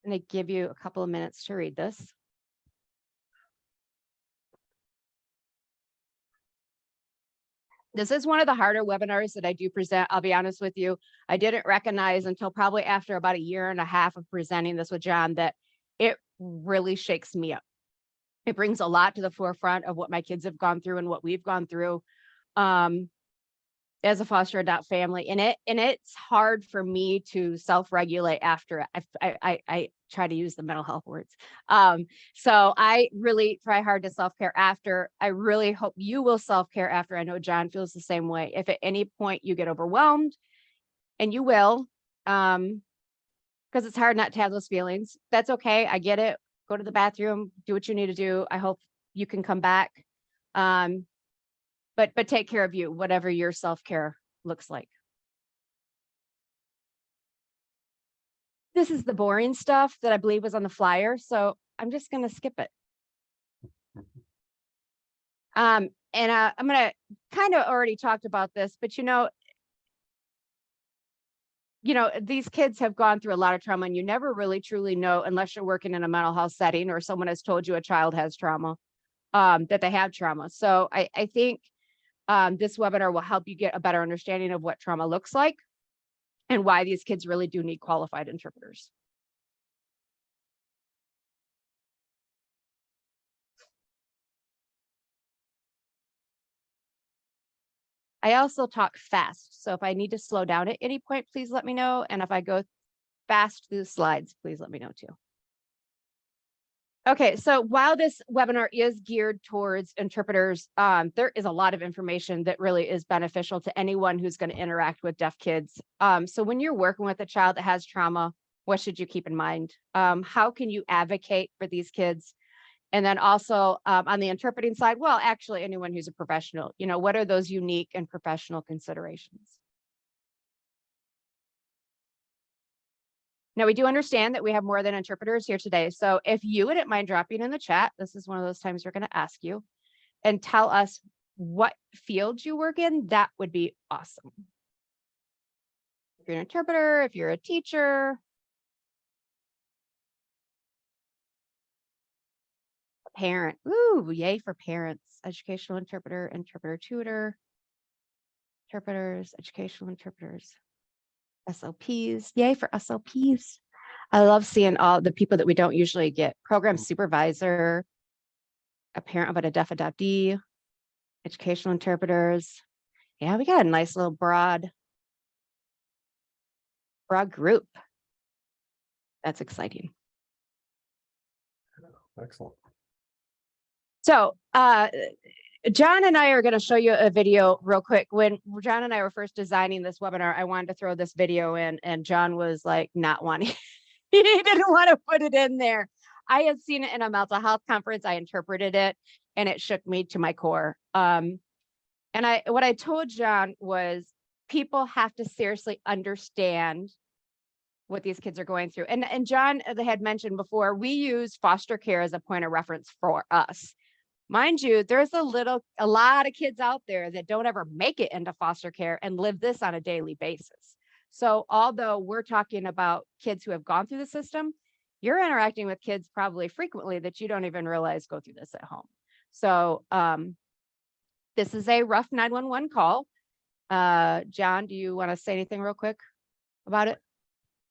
going to give you a couple of minutes to read this. This is one of the harder webinars that I do present. I'll be honest with you. I didn't recognize until probably after about a year and a half of presenting this with John that it really shakes me up. It brings a lot to the forefront of what my kids have gone through and what we've gone through as a foster adopt family. And it's hard for me to self-regulate after it. I try to use the mental health words. So I really try hard to self-care after. I really hope you will self-care after. I know John feels the same way. If at any point you get overwhelmed, and you will, because it's hard not to have those feelings, that's okay. I get it. Go to the bathroom, do what you need to do. I hope you can come back. But take care of you, whatever your self-care looks like. This is the boring stuff that I believe was on the flyer, so I'm just going to skip it. I'm going to kind of already talked about this, but these kids have gone through a lot of trauma, and you never really truly know unless you're working in a mental health setting or someone has told you a child has trauma, that they have trauma. So I think this webinar will help you get a better understanding of what trauma looks like and why these kids really do need qualified interpreters. I also talk fast, so if I need to slow down at any point, please let me know. And if I go fast through the slides, please let me know too. Okay, so while this webinar is geared towards interpreters, there is a lot of information that really is beneficial to anyone who's going to interact with deaf kids. So when you're working with a child that has trauma, what should you keep in mind? How can you advocate for these kids? And then also on the interpreting side, well, actually anyone who's a professional, what are those unique and professional considerations? Now, we do understand that we have more than interpreters here today. So if you wouldn't mind dropping in the chat, this is one of those times we're going to ask you, and tell us what field you work in, that would be awesome. If you're an interpreter, if you're a teacher, a parent, ooh, yay for parents, educational interpreter, interpreter tutor, interpreters, educational interpreters. SLPs, yay for SLPs. I love seeing all the people that we don't usually get. Program supervisor, a parent of a deaf adoptee, educational interpreters. Yeah, we got a nice little broad group. That's exciting. Excellent. So John and I are going to show you a video real quick. When John and I were first designing this webinar, I wanted to throw this video in, and John was like not wanting. He didn't want to put it in there. I had seen it in a mental health conference. I interpreted it, and it shook me to my core. And what I told John was people have to seriously understand what these kids are going through. And John had mentioned before, we use foster care as a point of reference for us. Mind you, there's a lot of kids out there that don't ever make it into foster care and live this on a daily basis. So although we're talking about kids who have gone through the system, you're interacting with kids probably frequently that you don't even realize go through this at home. So this is a rough 911 call. John, do you want to say anything real quick about it?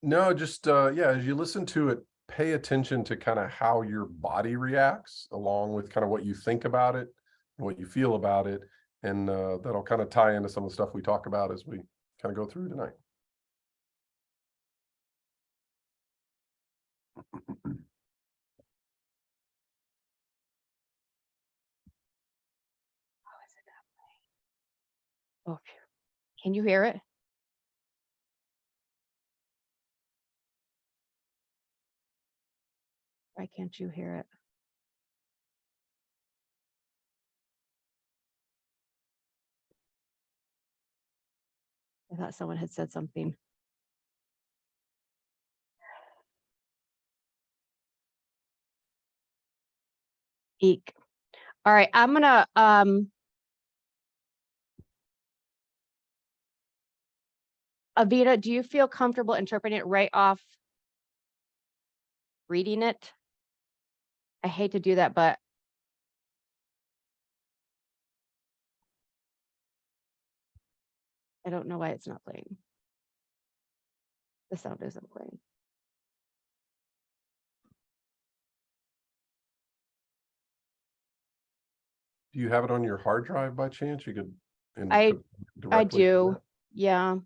No, just yeah, as you listen to it, pay attention to kind of how your body reacts along with kind of what you think about it and what you feel about it. And that'll kind of tie into some of the stuff we talk about as we kind of go through tonight. Oh, can you hear it? Why can't you hear it? I thought someone had said something. Eek. All right, I'm gonna Avita, do you feel comfortable interpreting it right off reading it. I hate to do that, but I don't know why it's not playing. The sound isn't playing. Do you have it on your hard drive by chance? You could. I directly to do. that? Yeah.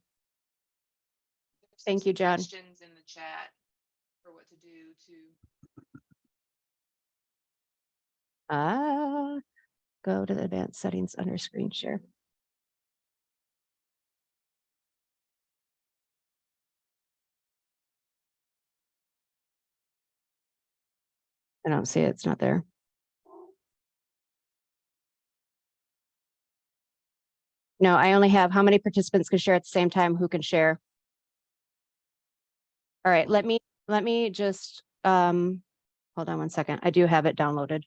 Thank you, John. Suggestions in the chat for what to do to. Go to the advanced settings under screen share. I don't see it. It's not there. No, I only have how many participants can share at the same time, who can share. All right, let me just hold on one second. I do have it downloaded.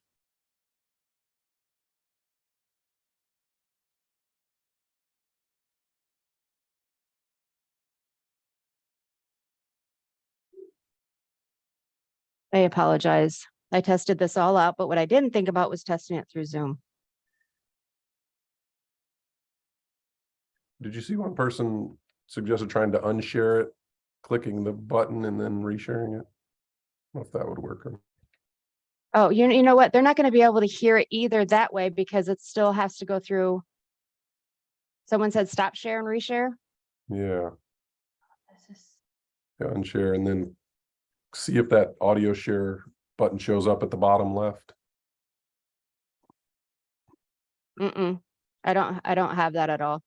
I apologize. I tested this all out, but what I didn't think about was testing it through Zoom. Did you see one person suggested trying to unshare it, clicking the button and then resharing it? I don't know if that would work. Oh, you know what? They're not going to be able to hear it either that way because it still has to go through. Someone said stop share and reshare. Yeah. Yeah, unshare and then see if that audio share button shows up at the bottom left. I don't have that at all.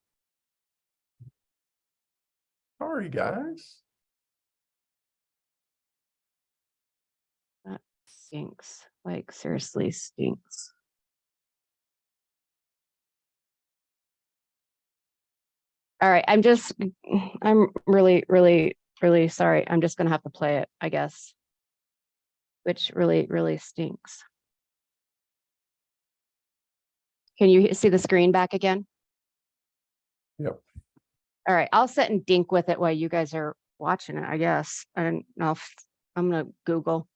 Sorry, guys. That stinks. Like seriously stinks. All right, I'm really, really, really sorry. I'm just gonna have to play it, I guess. Which really, really stinks. Can you see the screen back again? Yep. All right, I'll sit and dink with it while you guys are watching it, I guess. I don't know if I'm gonna Google.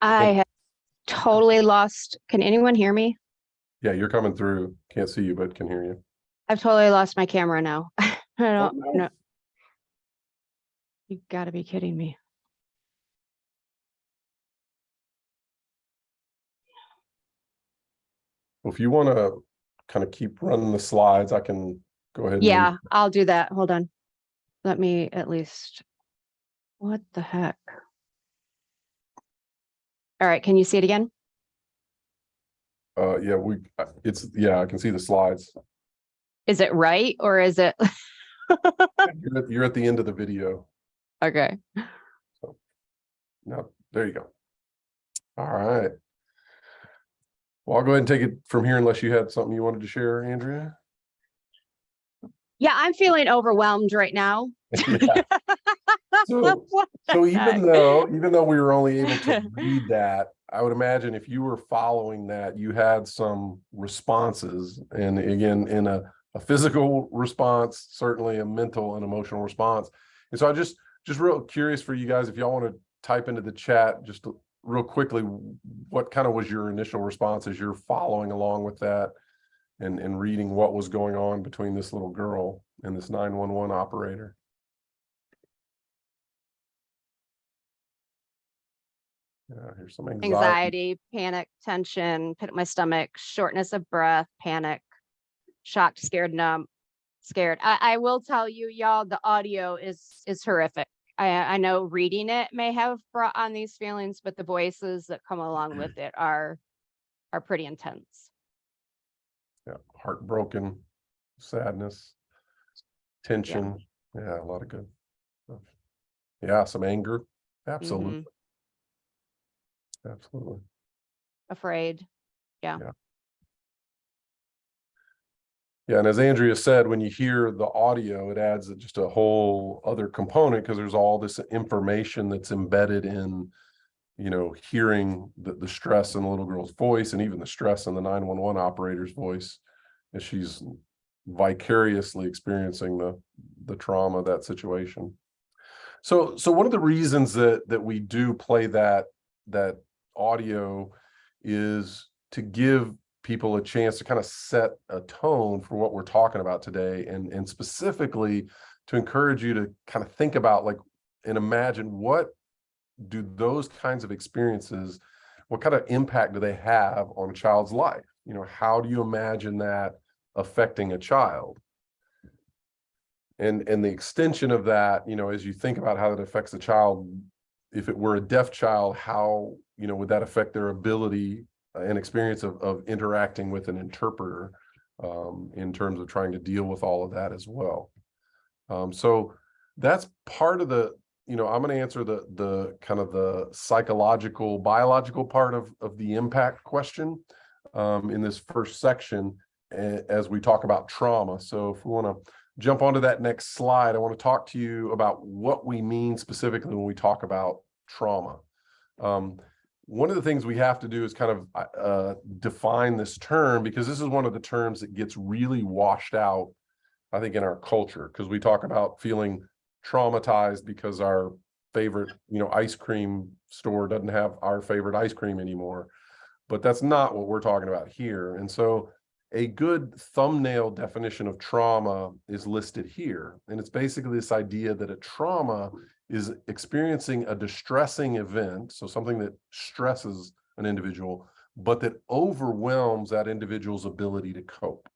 I have totally lost. Can anyone hear me? Yeah, you're coming through. Can't see you, but can hear you. I've totally lost my camera now. I don't no. know. You gotta be kidding me. Well, if you want to kind of keep running the slides, I can go ahead and Yeah, leave. I'll do that. Hold on. Let me at least. What the heck? All right, can you see it again? Yeah, I can see the slides. Is it right or is it? You're at the end of the video. Okay. No, there you go. All right. Well, I'll go ahead and take it from here unless you had something you wanted to share, Andrea. Yeah, I'm feeling overwhelmed right now. Yeah. So What the So heck? even though we were only able to read that, I would imagine if you were following that, you had some responses, and again, in a physical response, certainly a mental and emotional response. And so I just real curious for you guys, if y'all want to type into the chat just real quickly, what kind of was your initial response as you're following along with that and reading what was going on between this little girl and this 911 operator. Yeah, here's some Anxiety, panic, tension, pit in my stomach, shortness of breath, panic, shocked, scared, numb, scared. I will tell you, y'all, the audio is horrific. I know reading it may have brought on these feelings, but the voices that come along with it are pretty intense. Yeah, heartbroken, sadness, tension. Yeah, a lot of good stuff. Yeah, some anger. Absolutely. Absolutely. Afraid. Yeah. Yeah, and as Andrea said, when you hear the audio, it adds just a whole other component because there's all this information that's embedded in, hearing the stress in the little girl's voice and even the stress in the 911 operator's voice as she's vicariously experiencing the trauma of that situation. So one of the reasons that we do play that audio is to give people a chance to kind of set a tone for what we're talking about today, and specifically to encourage you to kind of think about, like, and imagine, what do those kinds of experiences, what kind of impact do they have on a child's life? You know, how do you imagine that affecting a child? And the extension of that, you know, as you think about how that affects a child, if it were a deaf child, how, you know, would that affect their ability and experience of interacting with an interpreter, in terms of trying to deal with all of that as well. So that's part of the, you know, I'm going to answer the kind of the psychological, biological part of the impact question in this first section as we talk about trauma. So if we want to jump onto that next slide, I want to talk to you about what we mean specifically when we talk about trauma. One of the things we have to do is kind of define this term, because this is one of the terms that gets really washed out, I think, in our culture, because we talk about feeling traumatized because our favorite, you know, ice cream store doesn't have our favorite ice cream anymore. But that's not what we're talking about here. And so a good thumbnail definition of trauma is listed here. And it's basically this idea that a trauma is experiencing a distressing event, so something that stresses an individual, but that overwhelms that individual's ability to cope.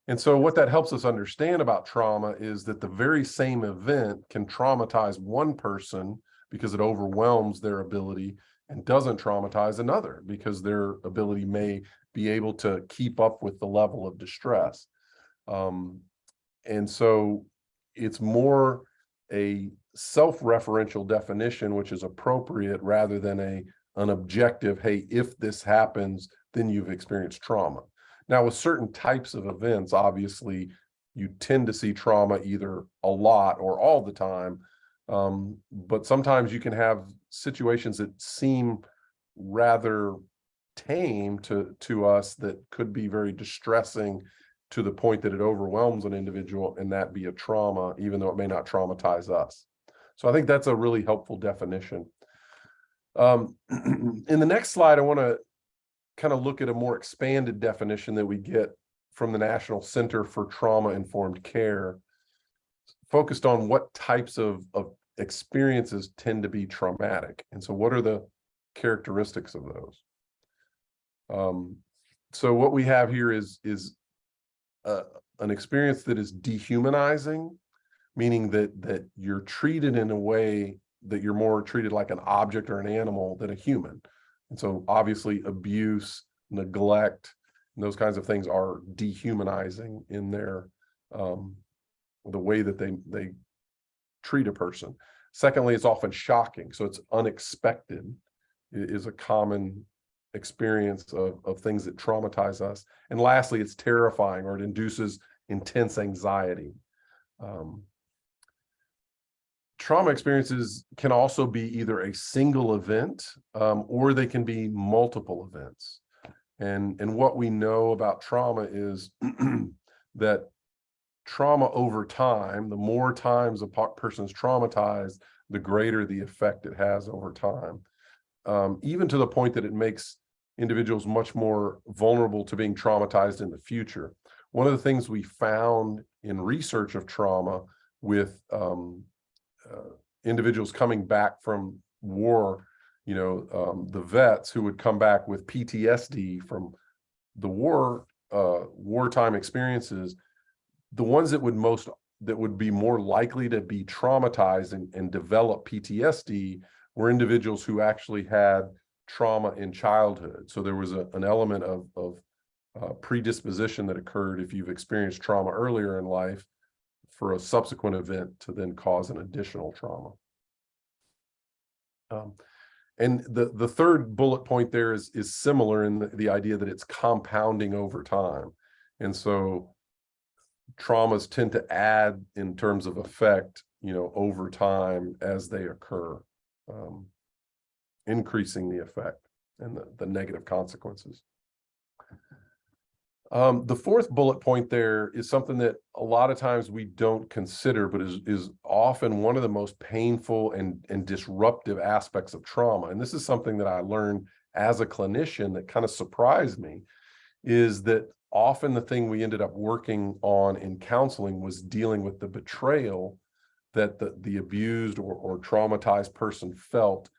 And so what that helps us understand about trauma is that the very same event can traumatize one person because it overwhelms their ability, and doesn't traumatize another because their ability may be able to keep up with the level of distress. And so it's more a self-referential definition, which is appropriate, rather than an objective, hey, if this happens, then you've experienced trauma. Now, with certain types of events, obviously, you tend to see trauma either a lot or all the time. But sometimes you can have situations that seem rather tame to us that could be very distressing to the point that it overwhelms an individual, and that be a trauma, even though it may not traumatize us. So I think that's a really helpful definition. In the next slide, I want to kind of look at a more expanded definition that we get from the National Center for Trauma-Informed Care, focused on what types of experiences tend to be traumatic. And so what are the characteristics of those? So what we have here is an experience that is dehumanizing, meaning that you're treated in a way that you're more treated like an object or an animal than a human. And so obviously abuse, neglect, and those kinds of things are dehumanizing in their the way that they treat a person. Secondly, it's often shocking. So it's unexpected. It is a common experience of things that traumatize us. And lastly, it's terrifying, or it induces intense anxiety. Trauma experiences can also be either a single event, or they can be multiple events. And what we know about trauma is that trauma over time, the more times a person's traumatized, the greater the effect it has over time, even to the point that it makes individuals much more vulnerable to being traumatized in the future. One of the things we found in research of trauma with individuals coming back from war, you know, the vets who would come back with PTSD from the wartime experiences, the ones that would be more likely to be traumatized and develop PTSD were individuals who actually had trauma in childhood. So there was an element of predisposition that occurred if you've experienced trauma earlier in life for a subsequent event to then cause an additional trauma. And the third bullet point there is similar in the idea that it's compounding over time. And so traumas tend to add in terms of effect, you know, over time as they occur, increasing the effect and the negative consequences. The fourth bullet point there is something that a lot of times we don't consider, but is often one of the most painful and disruptive aspects of trauma. And this is something that I learned as a clinician that kind of surprised me, is that often the thing we ended up working on in counseling was dealing with the betrayal that the abused or traumatized person felt,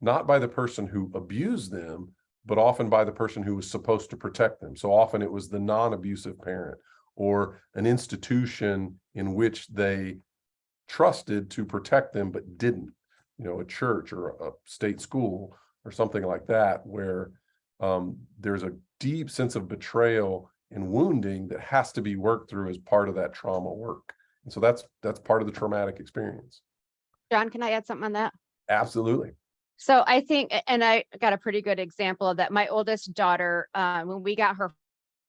not by the person who abused them, but often by the person who was supposed to protect them. So often it was the non-abusive parent or an institution in which they trusted to protect them, but didn't, a church or a state school or something like that, where there's a deep sense of betrayal and wounding that has to be worked through as part of that trauma work. And so that's part of the traumatic experience. John, can I add something on that? Absolutely. So I think, and I got a pretty good example of that. My oldest daughter, when we got her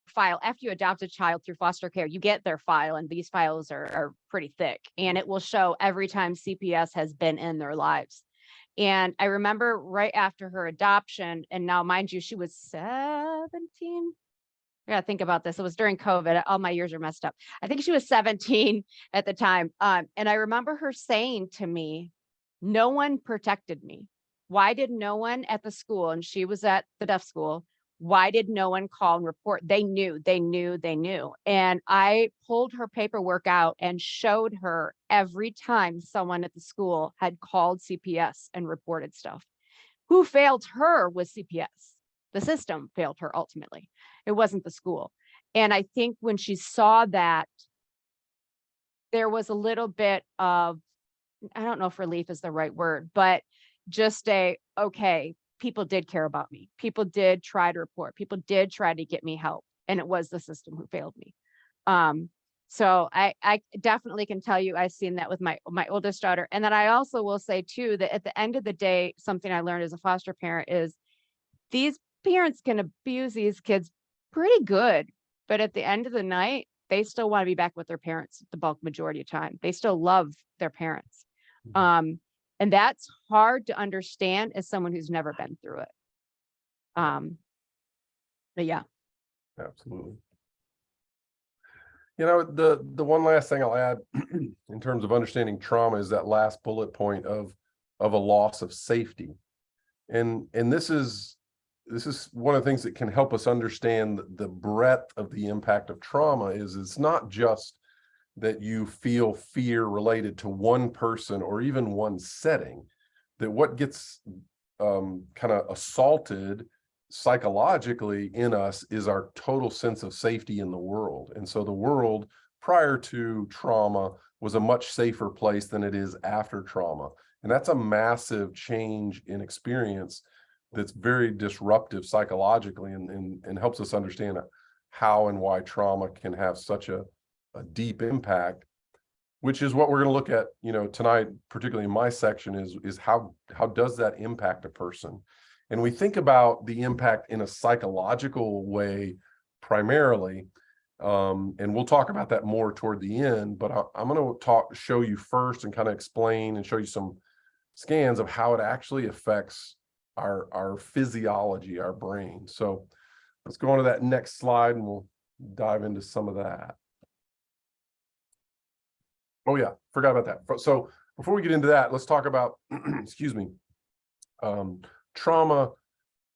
file, after you adopt a child through foster care, you get their file, and these files are pretty thick, and it will show every time CPS has been in their lives. And I remember right after her adoption, and now mind you, she was 17. I gotta think about this. It was during COVID. All my years are messed up. I think she was 17 at the time. And I remember her saying to me, no one protected me. Why did no one at the school, and she was at the deaf school, why did no one call and report? They knew. And I pulled her paperwork out and showed her every time someone at the school had called CPS and reported stuff. Who failed her was CPS. The system failed her ultimately. It wasn't the school. And I think when she saw that, there was a little bit of, I don't know if relief is the right word, but just okay, people did care about me. People did try to report. People did try to get me help. And it was the system who failed me. So I definitely can tell you, I've seen that with my oldest daughter. And then I also will say too, that at the end of the day, something I learned as a foster parent is these parents can abuse these kids pretty good, but at the end of the night, they still want to be back with their parents the bulk majority of time. They still love their parents. And that's hard to understand as someone who's never been through it. But yeah. Absolutely. The one last thing I'll add in terms of understanding trauma is that last bullet point of a loss of safety. And this is one of the things that can help us understand the breadth of the impact of trauma. Is it's not just that you feel fear related to one person or even one setting, that what gets kind of assaulted psychologically in us is our total sense of safety in the world. And so the world prior to trauma was a much safer place than it is after trauma. And that's a massive change in experience that's very disruptive psychologically and helps us understand how and why trauma can have such a deep impact, which is what we're going to look at, tonight, particularly in my section, is how does that impact a person? And we think about the impact in a psychological way primarily, and we'll talk about that more toward the end, but I'm going to show you first and kind of explain and show you some scans of how it actually affects our physiology, our brain. So let's go on to that next slide and we'll dive into some of that. Oh yeah, forgot about that. So before we get into that, let's talk about, excuse me, trauma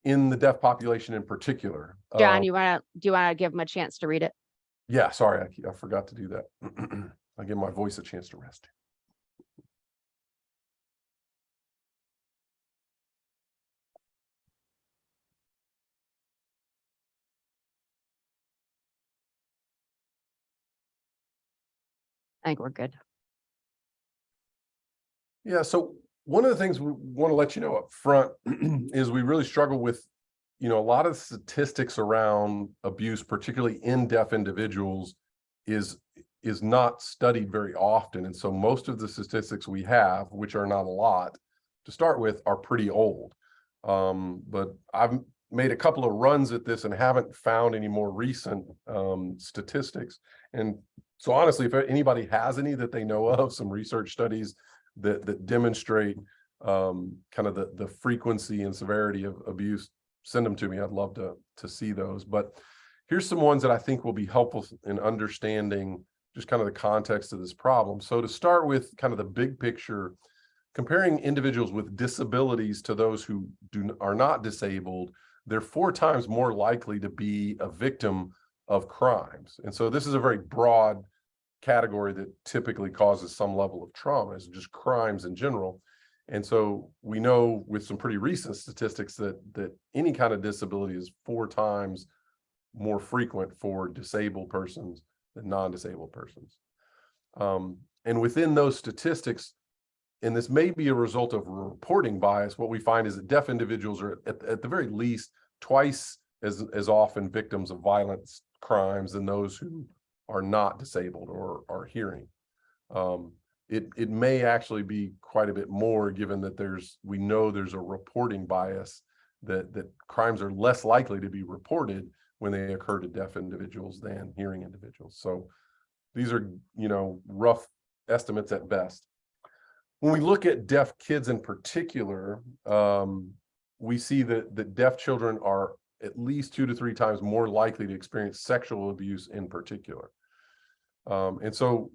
in the deaf population in particular. John, do you want to give them a chance to read it? Yeah, sorry, I forgot to do that. I'll give my voice a chance to rest. I think we're good. Yeah, so one of the things we want to let you know up front is we really struggle with, a lot of statistics around abuse, particularly in deaf individuals, is not studied very often. And so most of the statistics we have, which are not a lot to start with, are pretty old. But I've made a couple of runs at this and haven't found any more recent statistics. And so honestly, if anybody has any that they know of, some research studies that demonstrate kind of the frequency and severity of abuse, send them to me. I'd love to see those. But here's some ones that I think will be helpful in understanding just kind of the context of this problem. So to start with kind of the big picture, comparing individuals with disabilities to those who are not disabled, they're 4 times more likely to be a victim of crimes. And so this is a very broad category that typically causes some level of trauma, is just crimes in general. And so we know with some pretty recent statistics that any kind of disability is 4 times more frequent for disabled persons than non-disabled persons. And within those statistics, and this may be a result of reporting bias, what we find is that deaf individuals are at the very least twice as often victims of violent crimes than those who are not disabled or are hearing. It may actually be quite a bit more, given that we know there's a reporting bias that crimes are less likely to be reported when they occur to deaf individuals than hearing individuals. So these are, rough estimates at best. When we look at deaf kids in particular, we see that deaf children are at least 2 to 3 times more likely to experience sexual abuse in particular. And so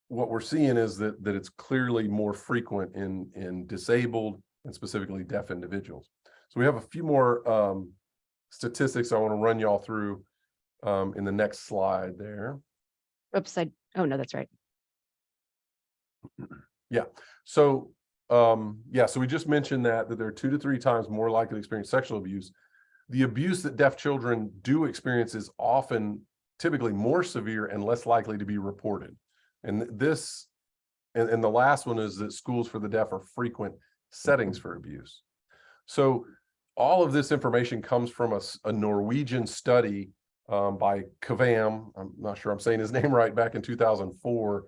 what we're seeing is that it's clearly more frequent in disabled and specifically deaf individuals. So we have a few more statistics I want to run y'all through in the next slide there. Oops, oh no, that's right. Yeah. So so we just mentioned that they're 2 to 3 times more likely to experience sexual abuse. The abuse that deaf children do experience is often typically more severe and less likely to be reported. And the last one is that schools for the deaf are frequent settings for abuse. So all of this information comes from a Norwegian study by Kavam, I'm not sure I'm saying his name right, back in 2004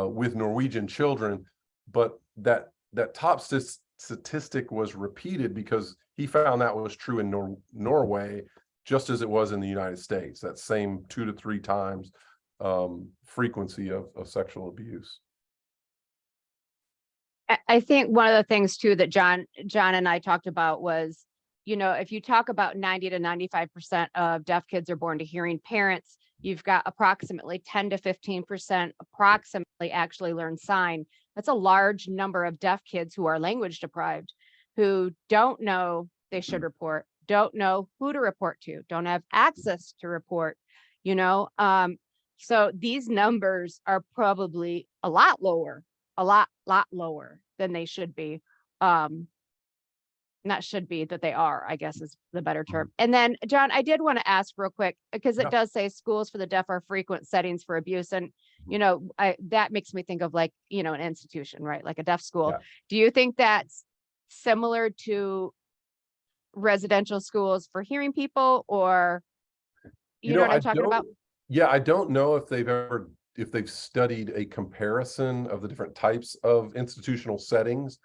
with Norwegian children. But that top statistic was repeated because he found that was true in Norway, just as it was in the United States, that same 2 to 3 times frequency of sexual abuse. I think one of the things too that John and I talked about was, if you talk about 90 to 95% of deaf kids are born to hearing parents, you've got approximately 10 to 15% approximately actually learn sign. That's a large number of deaf kids who are language deprived, who don't know they should report, don't know who to report to, don't have access to report, so these numbers are probably a lot lower, a lot lower than they should be. Not should be, that they are, I guess is the better term. And then, John, I did want to ask real quick, because it does say schools for the deaf are frequent settings for abuse. And, that makes me think of an institution, right? Like a deaf school. Yeah. Do you think that's similar to residential schools for hearing people, or, you know what I'm talking about? Yeah, I don't know if they've studied a comparison of the different types of institutional settings.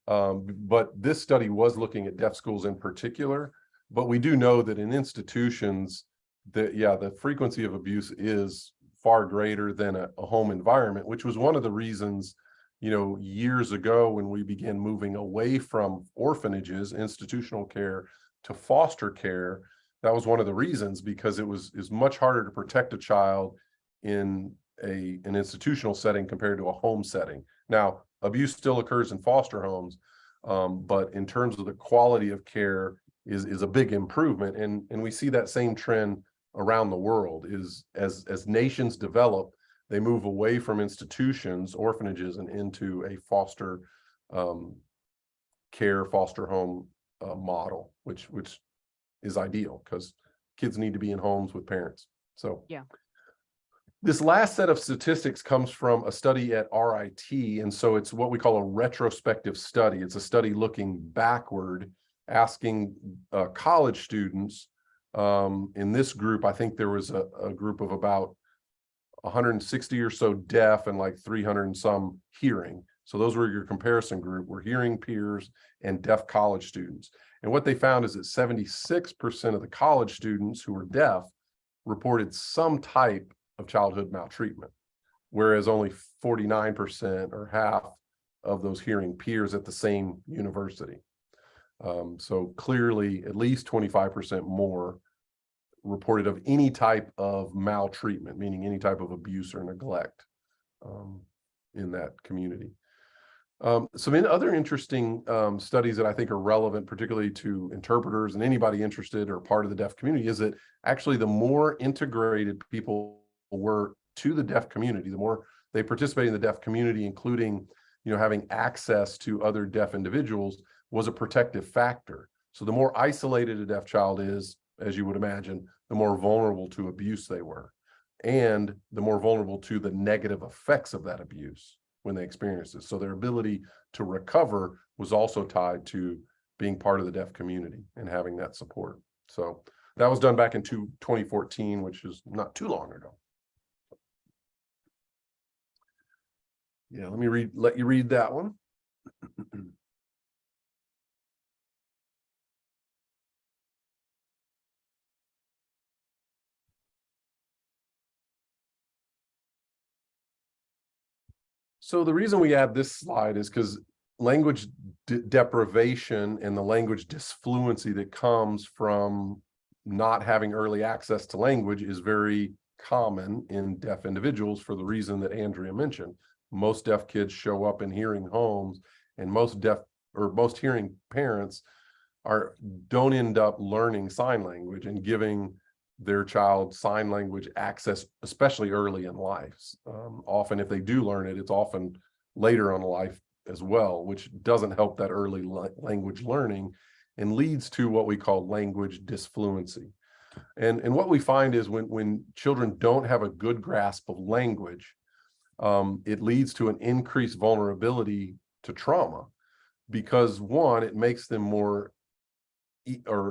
But this study was looking at deaf schools in particular. But we do know that in institutions, the frequency of abuse is far greater than a home environment, which was one of the reasons, years ago when we began moving away from orphanages, institutional care, to foster care. That was one of the reasons, because it was much harder to protect a child in an institutional setting compared to a home setting. Now, abuse still occurs in foster homes, but in terms of the quality of care is a big improvement. And we see that same trend around the world, is as nations develop, they move away from institutions, orphanages, and into a foster care, foster home model, which is ideal because kids need to be in homes with parents. So yeah. This last set of statistics comes from a study at RIT, and so it's what we call a retrospective study. It's a study looking backward, asking college students. In this group, I think there was a group of about 160 or so deaf and like 300 and some hearing. So those were your comparison group, were hearing peers and deaf college students. And what they found is that 76% of the college students who were deaf reported some type of childhood maltreatment, whereas only 49% or half of those hearing peers at the same university. So clearly at least 25% more reported of any type of maltreatment, meaning any type of abuse or neglect in that community. Some other interesting studies that I think are relevant, particularly to interpreters and anybody interested or part of the deaf community, is that actually the more integrated people were to the deaf community, the more they participate in the deaf community, including, having access to other deaf individuals, was a protective factor. So the more isolated a deaf child is, as you would imagine, the more vulnerable to abuse they were, and the more vulnerable to the negative effects of that abuse when they experienced it. So their ability to recover was also tied to being part of the deaf community and having that support. So that was done back in 2014, which is not too long ago. Yeah, let you read that one. So the reason we add this slide is because language deprivation and the language disfluency that comes from not having early access to language is very common in deaf individuals for the reason that Andrea mentioned. Most deaf kids show up in hearing homes, and most hearing parents don't end up learning sign language and giving their child sign language access, especially early in life. Often if they do learn it, it's often later on in life as well, which doesn't help that early language learning and leads to what we call language disfluency. And what we find is when children don't have a good grasp of language, it leads to an increased vulnerability to trauma, because one, it makes them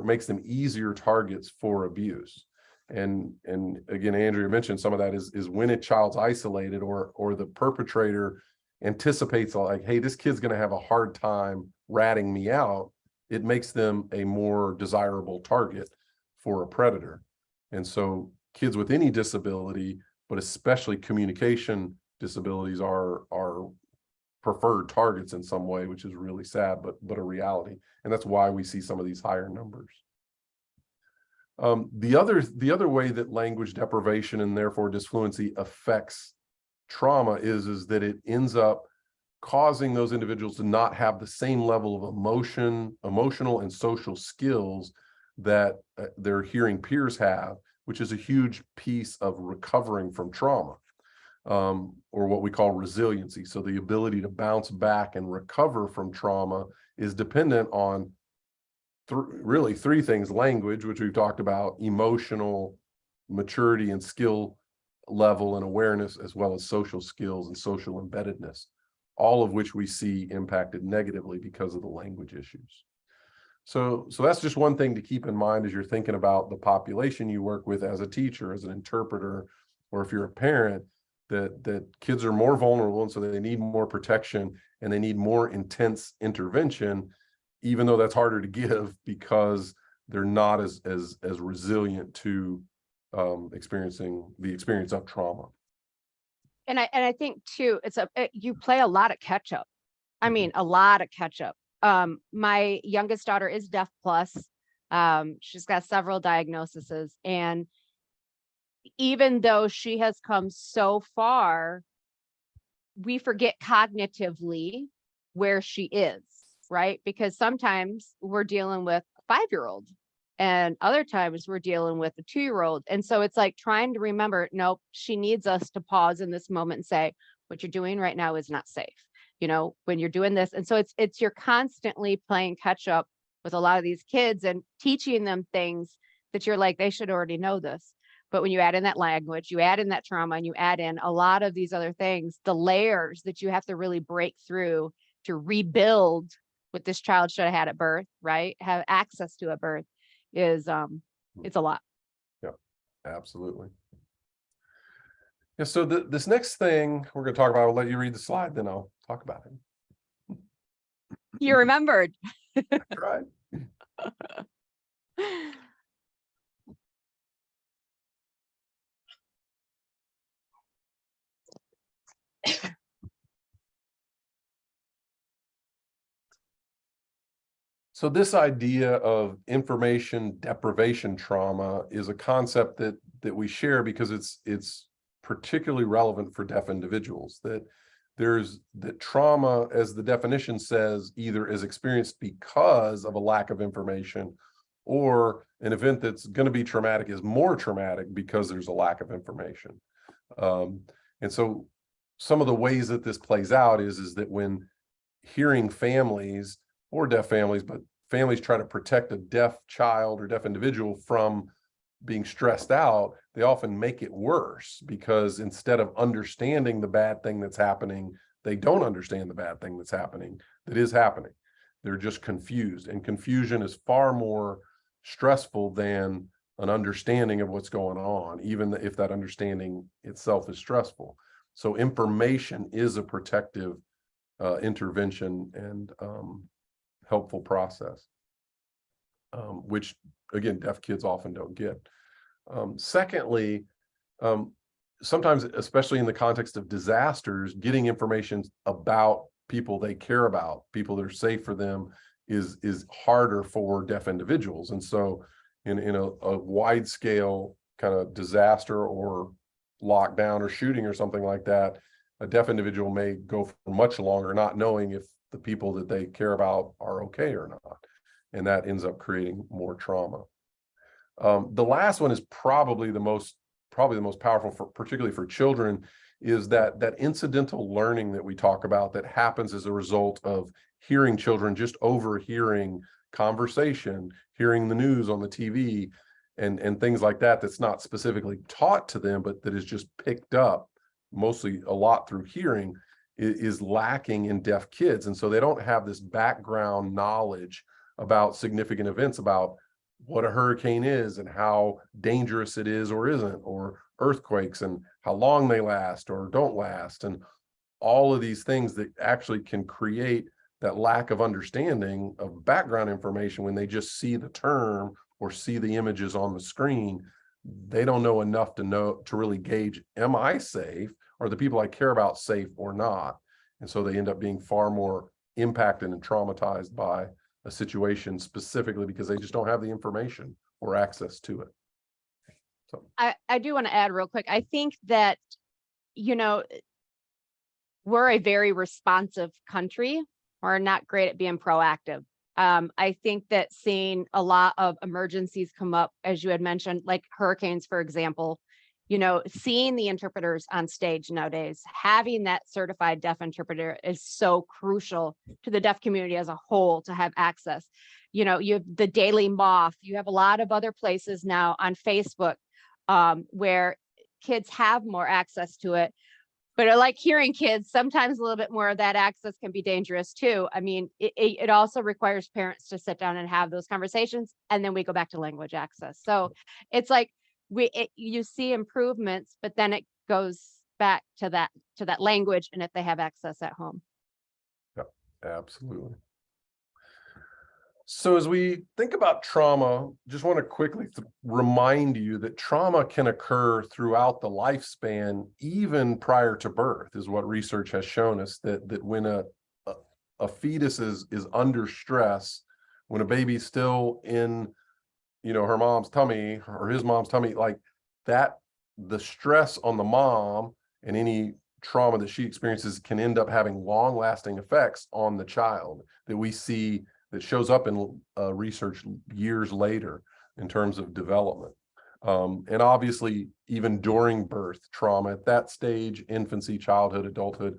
makes them easier targets for abuse. And again, Andrea mentioned some of that is when a child's isolated or the perpetrator anticipates like, hey, this kid's going to have a hard time ratting me out, it makes them a more desirable target for a predator. And so kids with any disability, but especially communication disabilities, are preferred targets in some way, which is really sad, but a reality. And that's why we see some of these higher numbers. The other way that language deprivation and therefore disfluency affects trauma is that it ends up causing those individuals to not have the same level of emotional and social skills that their hearing peers have, which is a huge piece of recovering from trauma, or what we call resiliency. So the ability to bounce back and recover from trauma is dependent on really three things: language, which we've talked about, emotional maturity and skill level and awareness, as well as social skills and social embeddedness, all of which we see impacted negatively because of the language issues. So that's just one thing to keep in mind as you're thinking about the population you work with as a teacher, as an interpreter, or if you're a parent, that kids are more vulnerable, and so they need more protection and they need more intense intervention, even though that's harder to give because they're not as resilient to experiencing the experience of trauma. And I think too, you play a lot of catch up. I mean, a lot of catch up. My youngest daughter is deaf plus. She's got several diagnoses, and even though she has come so far, we forget cognitively where she is, right? Because sometimes we're dealing with a 5-year-old and other times we're dealing with a 2-year-old. And so it's like trying to remember, nope, she needs us to pause in this moment and say, what you're doing right now is not safe, when you're doing this. And so you're constantly playing catch up with a lot of these kids and teaching them things that you're like, they should already know this. But when you add in that language, you add in that trauma, and you add in a lot of these other things, the layers that you have to really break through to rebuild what this child should have had at birth, right? Have access to at birth is, it's a lot. Yeah, absolutely. Yeah, so this next thing we're going to talk about, I'll let you read the slide, then I'll talk about it. You remembered. That's right. So this idea of information deprivation trauma is a concept that we share because it's particularly relevant for deaf individuals. That trauma, as the definition says, either is experienced because of a lack of information, or an event that's going to be traumatic is more traumatic because there's a lack of information. And so some of the ways that this plays out is that when hearing families or deaf families, but families try to protect a deaf child or deaf individual from being stressed out, they often make it worse, because instead of understanding the bad thing that's happening, they don't understand the bad thing that's happening, that is happening. They're just confused, and confusion is far more stressful than an understanding of what's going on, even if that understanding itself is stressful. So information is a protective intervention and helpful process, which again, deaf kids often don't get. Secondly, sometimes, especially in the context of disasters, getting information about people they care about, people that are safe for them, is harder for deaf individuals. And so in a wide scale kind of disaster or lockdown or shooting or something like that, a deaf individual may go for much longer not knowing if the people that they care about are okay or not. And that ends up creating more trauma. The last one is probably the most powerful, particularly for children, is that incidental learning that we talk about that happens as a result of hearing children just overhearing conversation, hearing the news on the TV, and things like that, that's not specifically taught to them, but that is just picked up mostly a lot through hearing, is lacking in deaf kids. And so they don't have this background knowledge about significant events, about what a hurricane is and how dangerous it is or isn't, or earthquakes and how long they last or don't last, and all of these things that actually can create that lack of understanding of background information. When they just see the term or see the images on the screen, they don't know enough to really gauge, am I safe? Are the people I care about safe or not? And so they end up being far more impacted and traumatized by a situation, specifically because they just don't have the information or access to it. So I do want to add real quick. I think that, we're a very responsive country. We're not great at being proactive. I think that seeing a lot of emergencies come up, as you had mentioned, like hurricanes, for example, seeing the interpreters on stage nowadays, having that certified deaf interpreter is so crucial to the deaf community as a whole to have access. You have the Daily Moth, you have a lot of other places now on Facebook where kids have more access to it. But like hearing kids, sometimes a little bit more of that access can be dangerous too. I mean, it also requires parents to sit down and have those conversations, and then we go back to language access. So it's like you see improvements, but then it goes back to that language, and if they have access at home. yeah, absolutely. So as we think about trauma, just want to quickly remind you that trauma can occur throughout the lifespan, even prior to birth, is what research has shown us, that when a fetus is under stress, when a baby's still in, her mom's tummy or his mom's tummy, like that, the stress on the mom and any trauma that she experiences can end up having long-lasting effects on the child that we see, that shows up in research years later in terms of development. And obviously, even during birth, trauma at that stage, infancy, childhood, adulthood,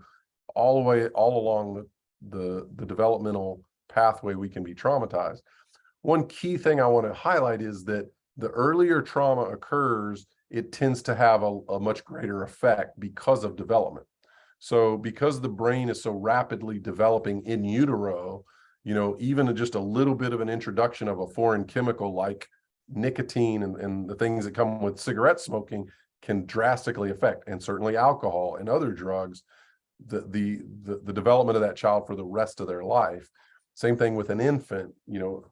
all along the developmental pathway, we can be traumatized. One key thing I want to highlight is that the earlier trauma occurs, it tends to have a much greater effect because of development. So because the brain is so rapidly developing in utero, even just a little bit of an introduction of a foreign chemical like nicotine and the things that come with cigarette smoking can drastically affect, and certainly alcohol and other drugs, the development of that child for the rest of their life. Same thing with an infant,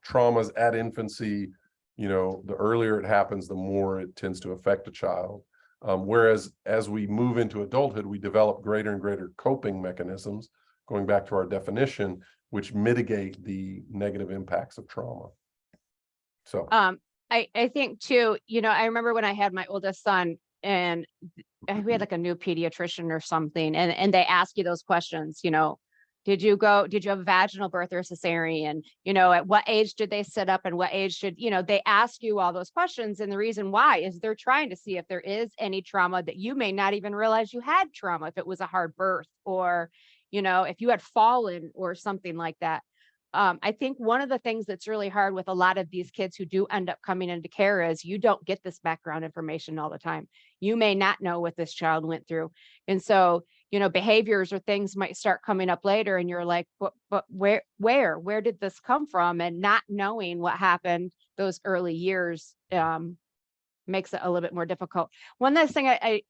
traumas at infancy, the earlier it happens, the more it tends to affect a child. Whereas as we move into adulthood, we develop greater and greater coping mechanisms, going back to our definition, which mitigate the negative impacts of trauma. So I think too, you know, I remember when I had my oldest son, and we had like a new pediatrician or something, and they ask you those questions, you know, did you have a vaginal birth or a cesarean? You know, at what age did they sit up and what age should, you know, they ask you all those questions. And the reason why is they're trying to see if there is any trauma that you may not even realize you had trauma, if it was a hard birth, or, you know, if you had fallen or something like that. I think one of the things that's really hard with a lot of these kids who do end up coming into care is you don't get this background information all the time. You may not know what this child went through. And so, you know, behaviors or things might start coming up later, and you're like, but where did this come from? And not knowing what happened those early years makes it a little bit more difficult. One last thing I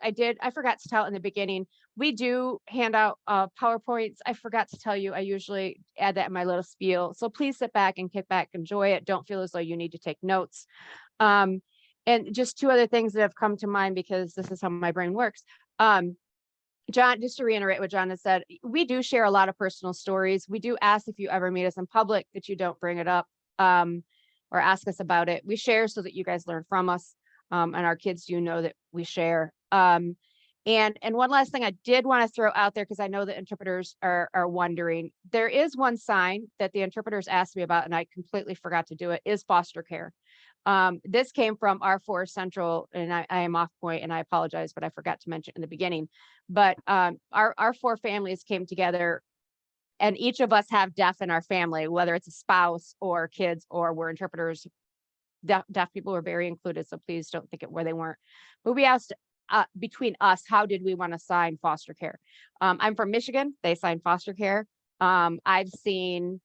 forgot to tell in the beginning, we do hand out PowerPoints. I forgot to tell you, I usually add that in my little spiel. So please sit back and kick back, enjoy it. Don't feel as though you need to take notes. And just two other things that have come to mind, because this is how my brain works. John, just to reiterate what John has said, we do share a lot of personal stories. We do ask if you ever meet us in public that you don't bring it up or ask us about it. We share so that you guys learn from us. And our kids do know that we share. And one last thing I did want to throw out there, because I know the interpreters are wondering, there is one sign that the interpreters asked me about, and I completely forgot to do it, is foster care. This came from our Forest Central, and I am off point, and I apologize, but I forgot to mention in the beginning. But our 4 families came together, and each of us have deaf in our family, whether it's a spouse or kids, or we're interpreters. Deaf people were very included, so please don't think it where they weren't. But we asked between us, how did we want to sign foster care? I'm from Michigan. They signed foster care. I've seen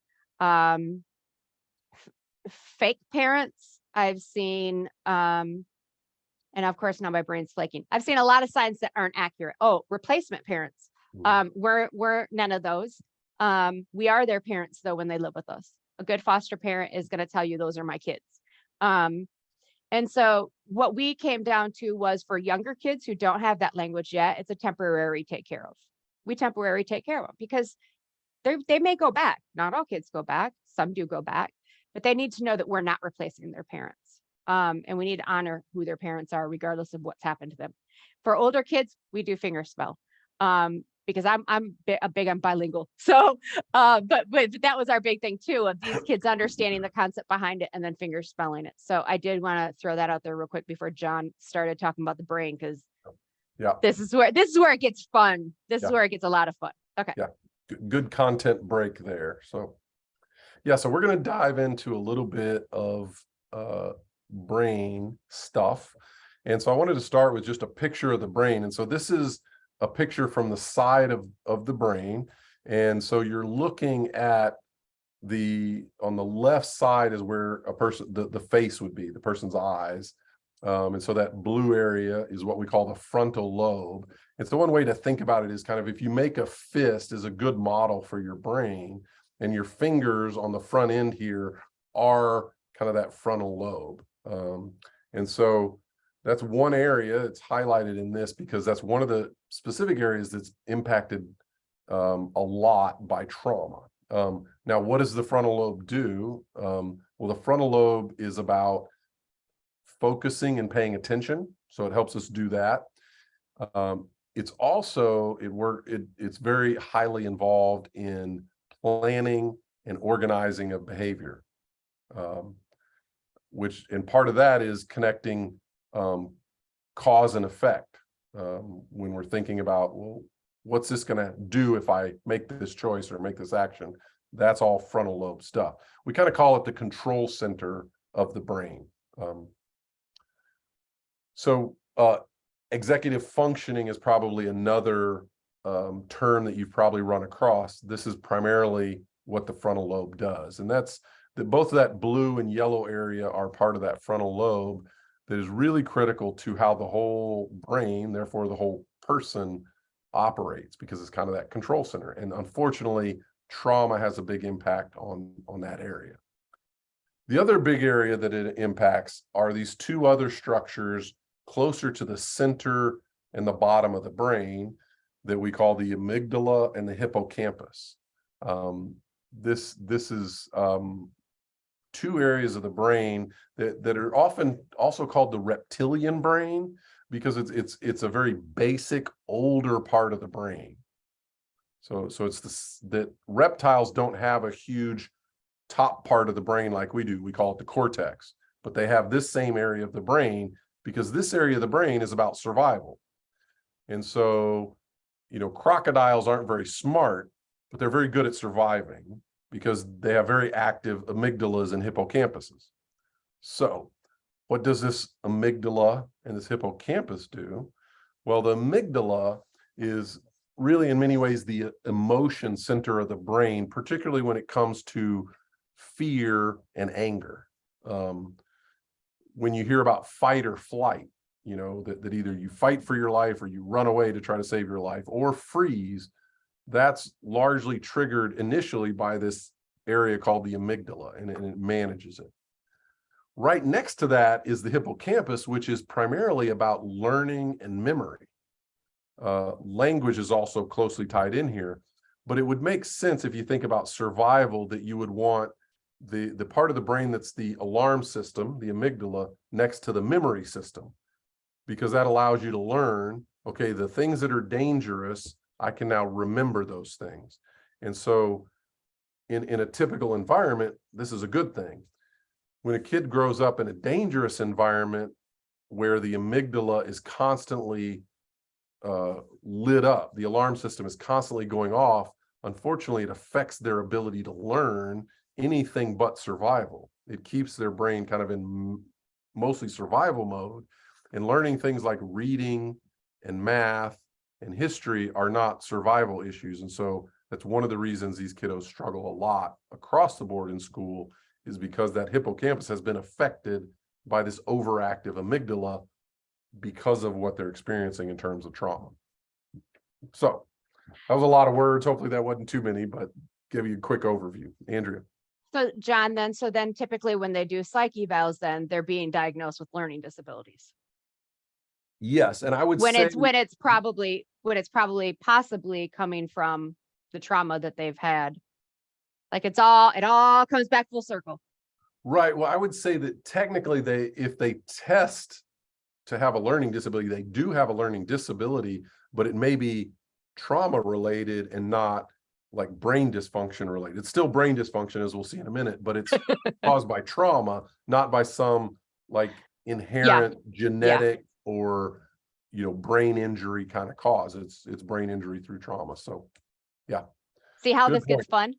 fake parents. I've seen, and of course now my brain's flaking. I've seen a lot of signs that aren't accurate. Oh, replacement parents. We're none of those. We are their parents though when they live with us. A good foster parent is going to tell you those are my kids. And so what we came down to was, for younger kids who don't have that language yet, it's a temporary take care of. We temporarily take care of them because they may go back. Not all kids go back. Some do go back, but they need to know that we're not replacing their parents. And we need to honor who their parents are, regardless of what's happened to them. For older kids, we do finger spell. Because I'm big on bilingual. So, but that was our big thing too, of these kids understanding the concept behind it and then finger spelling it. So I did want to throw that out there real quick before John started talking about the brain, because this is where it gets fun. This is where it gets a lot of fun. Okay. Yeah. Good content break there. So yeah, so we're going to dive into a little bit of brain stuff. And so I wanted to start with just a picture of the brain. And so this is a picture from the side of the brain. And so you're looking at on the left side is where a person, the face would be, the person's eyes. And so that blue area is what we call the frontal lobe. And so one way to think about it is kind of, if you make a fist is a good model for your brain, and your fingers on the front end here are kind of that frontal lobe. And so that's one area. It's highlighted in this because that's one of the specific areas that's impacted a lot by trauma. Now, what does the frontal lobe do? Well, the frontal lobe is about focusing and paying attention. So it helps us do that. It's also, it's very highly involved in planning and organizing of behavior, and part of that is connecting cause and effect. When we're thinking about, well, what's this going to do if I make this choice or make this action? That's all frontal lobe stuff. We kind of call it the control center of the brain. So executive functioning is probably another term that you've probably run across. This is primarily what the frontal lobe does. And that's both of that blue and yellow area are part of that frontal lobe that is really critical to how the whole brain, therefore the whole person, operates, because it's kind of that control center. And unfortunately, trauma has a big impact on that area. The other big area that it impacts are these two other structures closer to the center and the bottom of the brain that we call the amygdala and the hippocampus. this is two areas of the brain that are often also called the reptilian brain, because it's a very basic older part of the brain. So it's this, that reptiles don't have a huge top part of the brain like we do. We call it the cortex, but they have this same area of the brain because this area of the brain is about survival. And so, you know, crocodiles aren't very smart, but they're very good at surviving because they have very active amygdalas and hippocampuses. So what does this amygdala and this hippocampus do? Well, the amygdala is really in many ways the emotion center of the brain, particularly when it comes to fear and anger. When you hear about fight or flight, you know, that either you fight for your life or you run away to try to save your life, or freeze, that's largely triggered initially by this area called the amygdala, and it manages it. Right next to that is the hippocampus, which is primarily about learning and memory. Language is also closely tied in here, but it would make sense if you think about survival that you would want the part of the brain that's the alarm system, the amygdala, next to the memory system, because that allows you to learn, okay, the things that are dangerous, I can now remember those things. And so in a typical environment, this is a good thing. When a kid grows up in a dangerous environment where the amygdala is constantly lit up, the alarm system is constantly going off, unfortunately, it affects their ability to learn anything but survival. It keeps their brain kind of in mostly survival mode, and learning things like reading and math and history are not survival issues. And so that's one of the reasons these kiddos struggle a lot across the board in school, is because that hippocampus has been affected by this overactive amygdala because of what they're experiencing in terms of trauma. So that was a lot of words. Hopefully that wasn't too many, but give you a quick overview. Andrea. So John, then typically when they do psych evals, then they're being diagnosed with learning disabilities. Yes, and I would When say it's probably possibly coming from the trauma that they've had. Like it all comes back full circle. right. Well, I would say that technically if they test to have a learning disability, they do have a learning disability, but it may be trauma related and not like brain dysfunction related. It's still brain dysfunction, as we'll see in a minute, but it's caused by trauma, not by some like inherent genetic or, you know, brain injury kind of cause. It's brain injury through trauma. So yeah. See how Good this gets fun?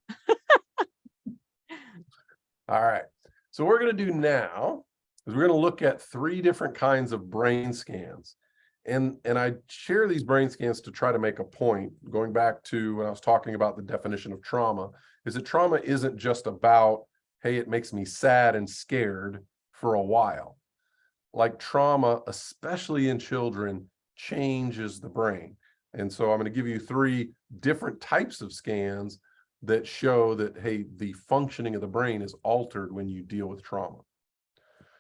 All right. So what we're going to do now is we're going to look at 3 different kinds of brain scans. And I share these brain scans to try to make a point, going back to when I was talking about the definition of trauma, is that trauma isn't just about, hey, it makes me sad and scared for a while. Like trauma, especially in children, changes the brain. And so I'm going to give you 3 different types of scans that show that, hey, the functioning of the brain is altered when you deal with trauma.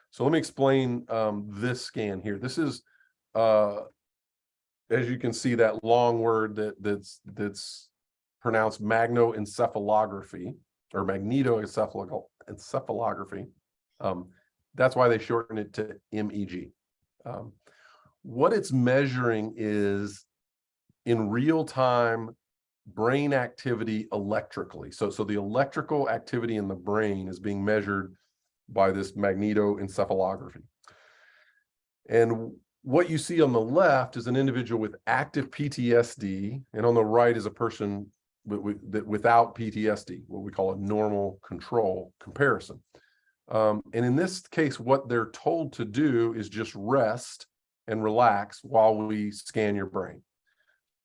So let me explain this scan here. This is, as you can see, that long word that's pronounced magnoencephalography or magnetoencephalography. That's why they shorten it to MEG. What it's measuring is in real time brain activity electrically. So the electrical activity in the brain is being measured by this magnetoencephalography. And what you see on the left is an individual with active PTSD, and on the right is a person without PTSD, what we call a normal control comparison. And in this case, what they're told to do is just rest and relax while we scan your brain.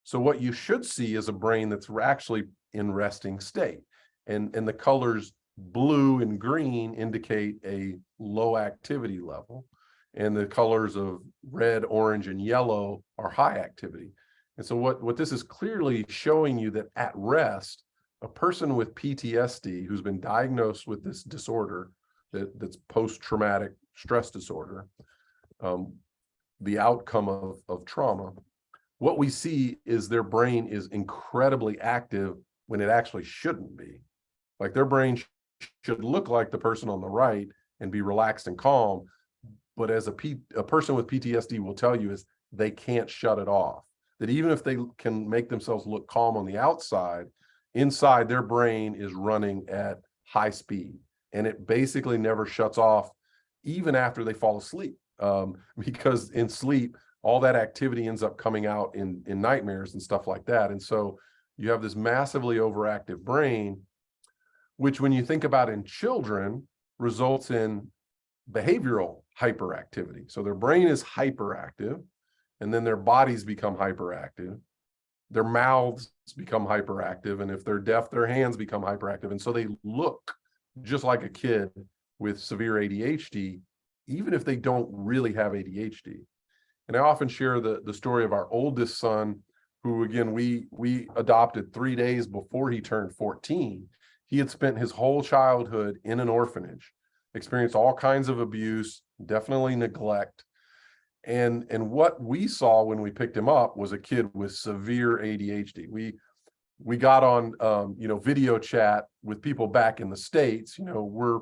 So what you should see is a brain that's actually in resting state. And the colors blue and green indicate a low activity level. And the colors of red, orange, and yellow are high activity. And so what this is clearly showing you that at rest, a person with PTSD who's been diagnosed with this disorder, that's post-traumatic stress disorder, the outcome of trauma, what we see is their brain is incredibly active when it actually shouldn't be. Like their brain should look like the person on the right and be relaxed and calm. But as a person with PTSD will tell you is they can't shut it off. That even if they can make themselves look calm on the outside, inside their brain is running at high speed. And it basically never shuts off even after they fall asleep. Because in sleep, all that activity ends up coming out in nightmares and stuff like that. And so you have this massively overactive brain, which when you think about in children, results in behavioral hyperactivity. So their brain is hyperactive, and then their bodies become hyperactive. Their mouths become hyperactive. And if they're deaf, their hands become hyperactive. And so they look just like a kid with severe ADHD, even if they don't really have ADHD. And I often share the story of our oldest son, who again, we adopted 3 days before he turned 14. He had spent his whole childhood in an orphanage, experienced all kinds of abuse, definitely neglect. And what we saw when we picked him up was a kid with severe ADHD. We got on video chat with people back in the States. We're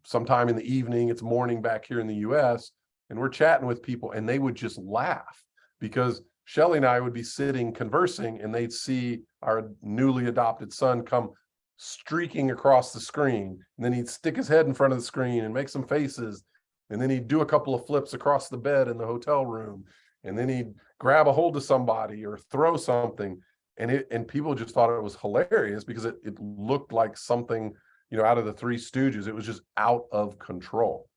sometime in the evening, it's morning back here in the US, and we're chatting with people, and they would just laugh because Shelly and I would be sitting conversing, and they'd see our newly adopted son come streaking across the screen, and then he'd stick his head in front of the screen and make some faces, and then he'd do a couple of flips across the bed in the hotel room, and then he'd grab a hold of somebody or throw something, and people just thought it was hilarious because it looked like something out of the Three Stooges. It was just out of control.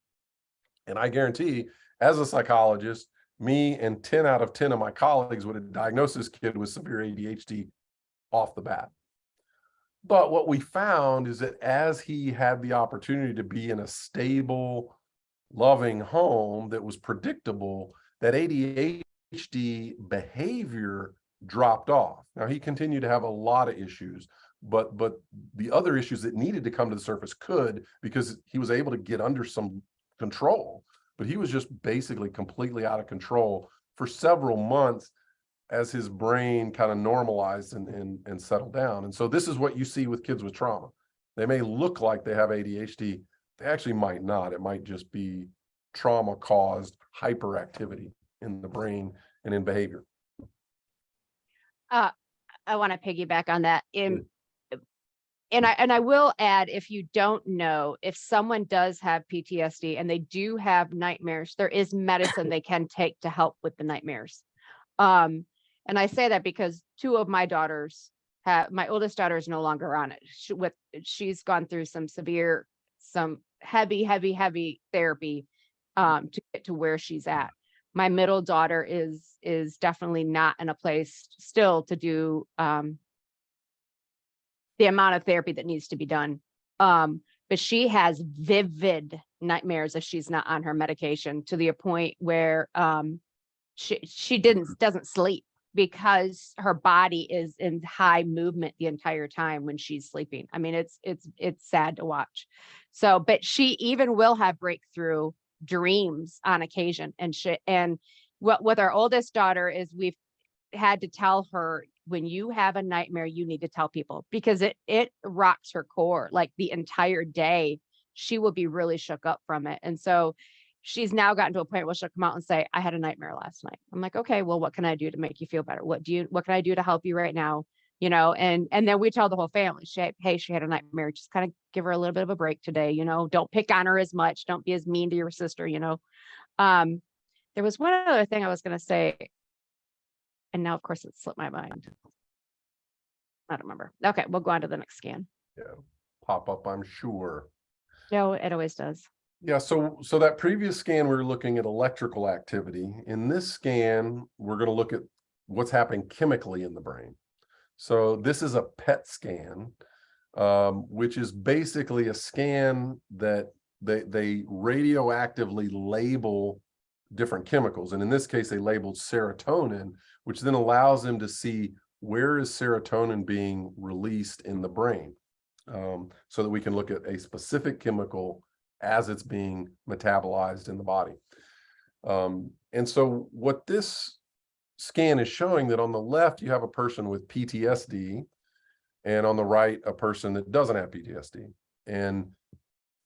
And I guarantee, as a psychologist, me and 10 out of 10 of my colleagues would have diagnosed this kid with severe ADHD off the bat. But what we found is that as he had the opportunity to be in a stable, loving home that was predictable, that ADHD behavior dropped off. Now, he continued to have a lot of issues, but the other issues that needed to come to the surface could, because he was able to get under some control. But he was just basically completely out of control for several months as his brain kind of normalized and settled down. And so this is what you see with kids with trauma. They may look like they have ADHD. They actually might not. It might just be trauma-caused hyperactivity in the brain and in behavior. I want to piggyback on that. And I will add, if you don't know, if someone does have PTSD and they do have nightmares, there is medicine they can take to help with the nightmares. And I say that because two of my daughters my oldest daughter is no longer on it. She's gone through some heavy therapy to get to where she's at. My middle daughter is definitely not in a place still to do the amount of therapy that needs to be done. But she has vivid nightmares if she's not on her medication, to the point where she doesn't sleep because her body is in high movement the entire time when she's sleeping. I mean, it's sad to watch. So, but she even will have breakthrough dreams on occasion. And what with our oldest daughter is we've had to tell her, when you have a nightmare, you need to tell people, because it rocks her core. Like the entire day, she will be really shook up from it. And so she's now gotten to a point where she'll come out and say, I had a nightmare last night. I'm like, okay, well, what can I do to make you feel better? What can I do to help you right now? And then we tell the whole family, hey, she had a nightmare. Just kind of give her a little bit of a break today. Don't pick on her as much. Don't be as mean to your sister. There was one other thing I was going to say, and now, of course, it slipped my mind. I don't remember. Okay, we'll go on to the next scan. Yeah, pop up, I'm sure. No, it always does. Yeah, so that previous scan, we were looking at electrical activity. In this scan, we're going to look at what's happening chemically in the brain. So this is a PET scan, which is basically a scan that they radioactively label different chemicals. And in this case, they labeled serotonin, which then allows them to see where is serotonin being released in the brain, so that we can look at a specific chemical as it's being metabolized in the body. And so what this scan is showing, that on the left, you have a person with PTSD, and on the right, a person that doesn't have PTSD. And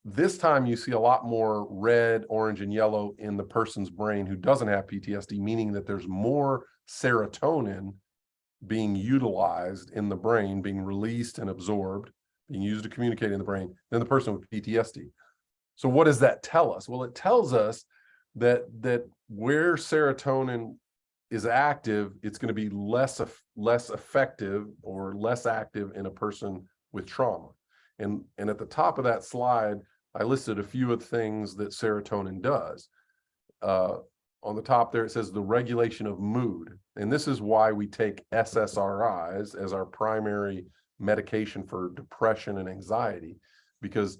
this time you see a lot more red, orange, and yellow in the person's brain who doesn't have PTSD, meaning that there's more serotonin being utilized in the brain, being released and absorbed, being used to communicate in the brain than the person with PTSD. So what does that tell us? Well, it tells us that where serotonin is active, it's going to be less effective or less active in a person with trauma. And at the top of that slide, I listed a few of the things that serotonin does. On the top there, it says the regulation of mood. And this is why we take SSRIs as our primary medication for depression and anxiety, because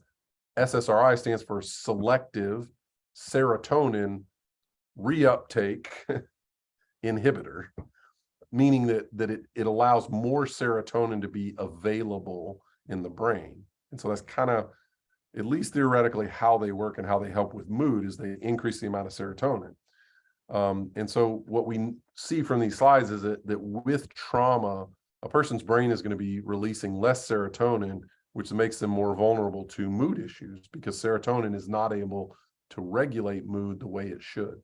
SSRI stands for selective serotonin reuptake inhibitor, meaning that it allows more serotonin to be available in the brain. And so that's kind of, at least theoretically, how they work and how they help with mood is they increase the amount of serotonin. And so what we see from these slides is that with trauma, a person's brain is going to be releasing less serotonin, which makes them more vulnerable to mood issues because serotonin is not able to regulate mood the way it should.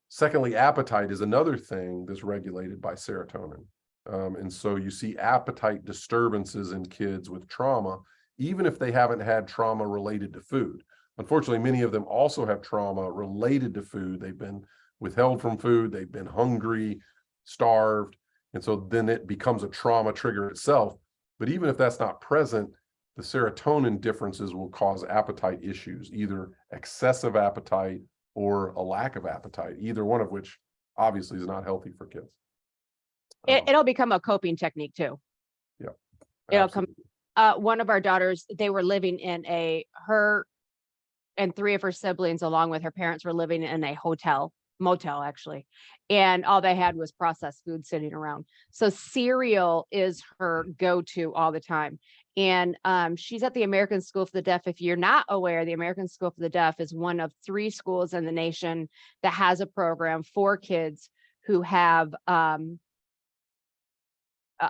Secondly, appetite is another thing that's regulated by serotonin. And so you see appetite disturbances in kids with trauma, even if they haven't had trauma related to food. Unfortunately, many of them also have trauma related to food. They've been withheld from food, they've been hungry, starved, and so then it becomes a trauma trigger itself. But even if that's not present, the serotonin differences will cause appetite issues, either excessive appetite or a lack of appetite, either one of which obviously is not healthy for kids. It'll become a coping technique too. Yeah. It'll come. One of our daughters, they were living in her and 3 of her siblings, along with her parents, were living in a motel actually. And all they had was processed food sitting around. So cereal is her go-to all the time. And she's at the American School for the Deaf. If you're not aware, the American School for the Deaf is one of 3 schools in the nation that has a program for kids who have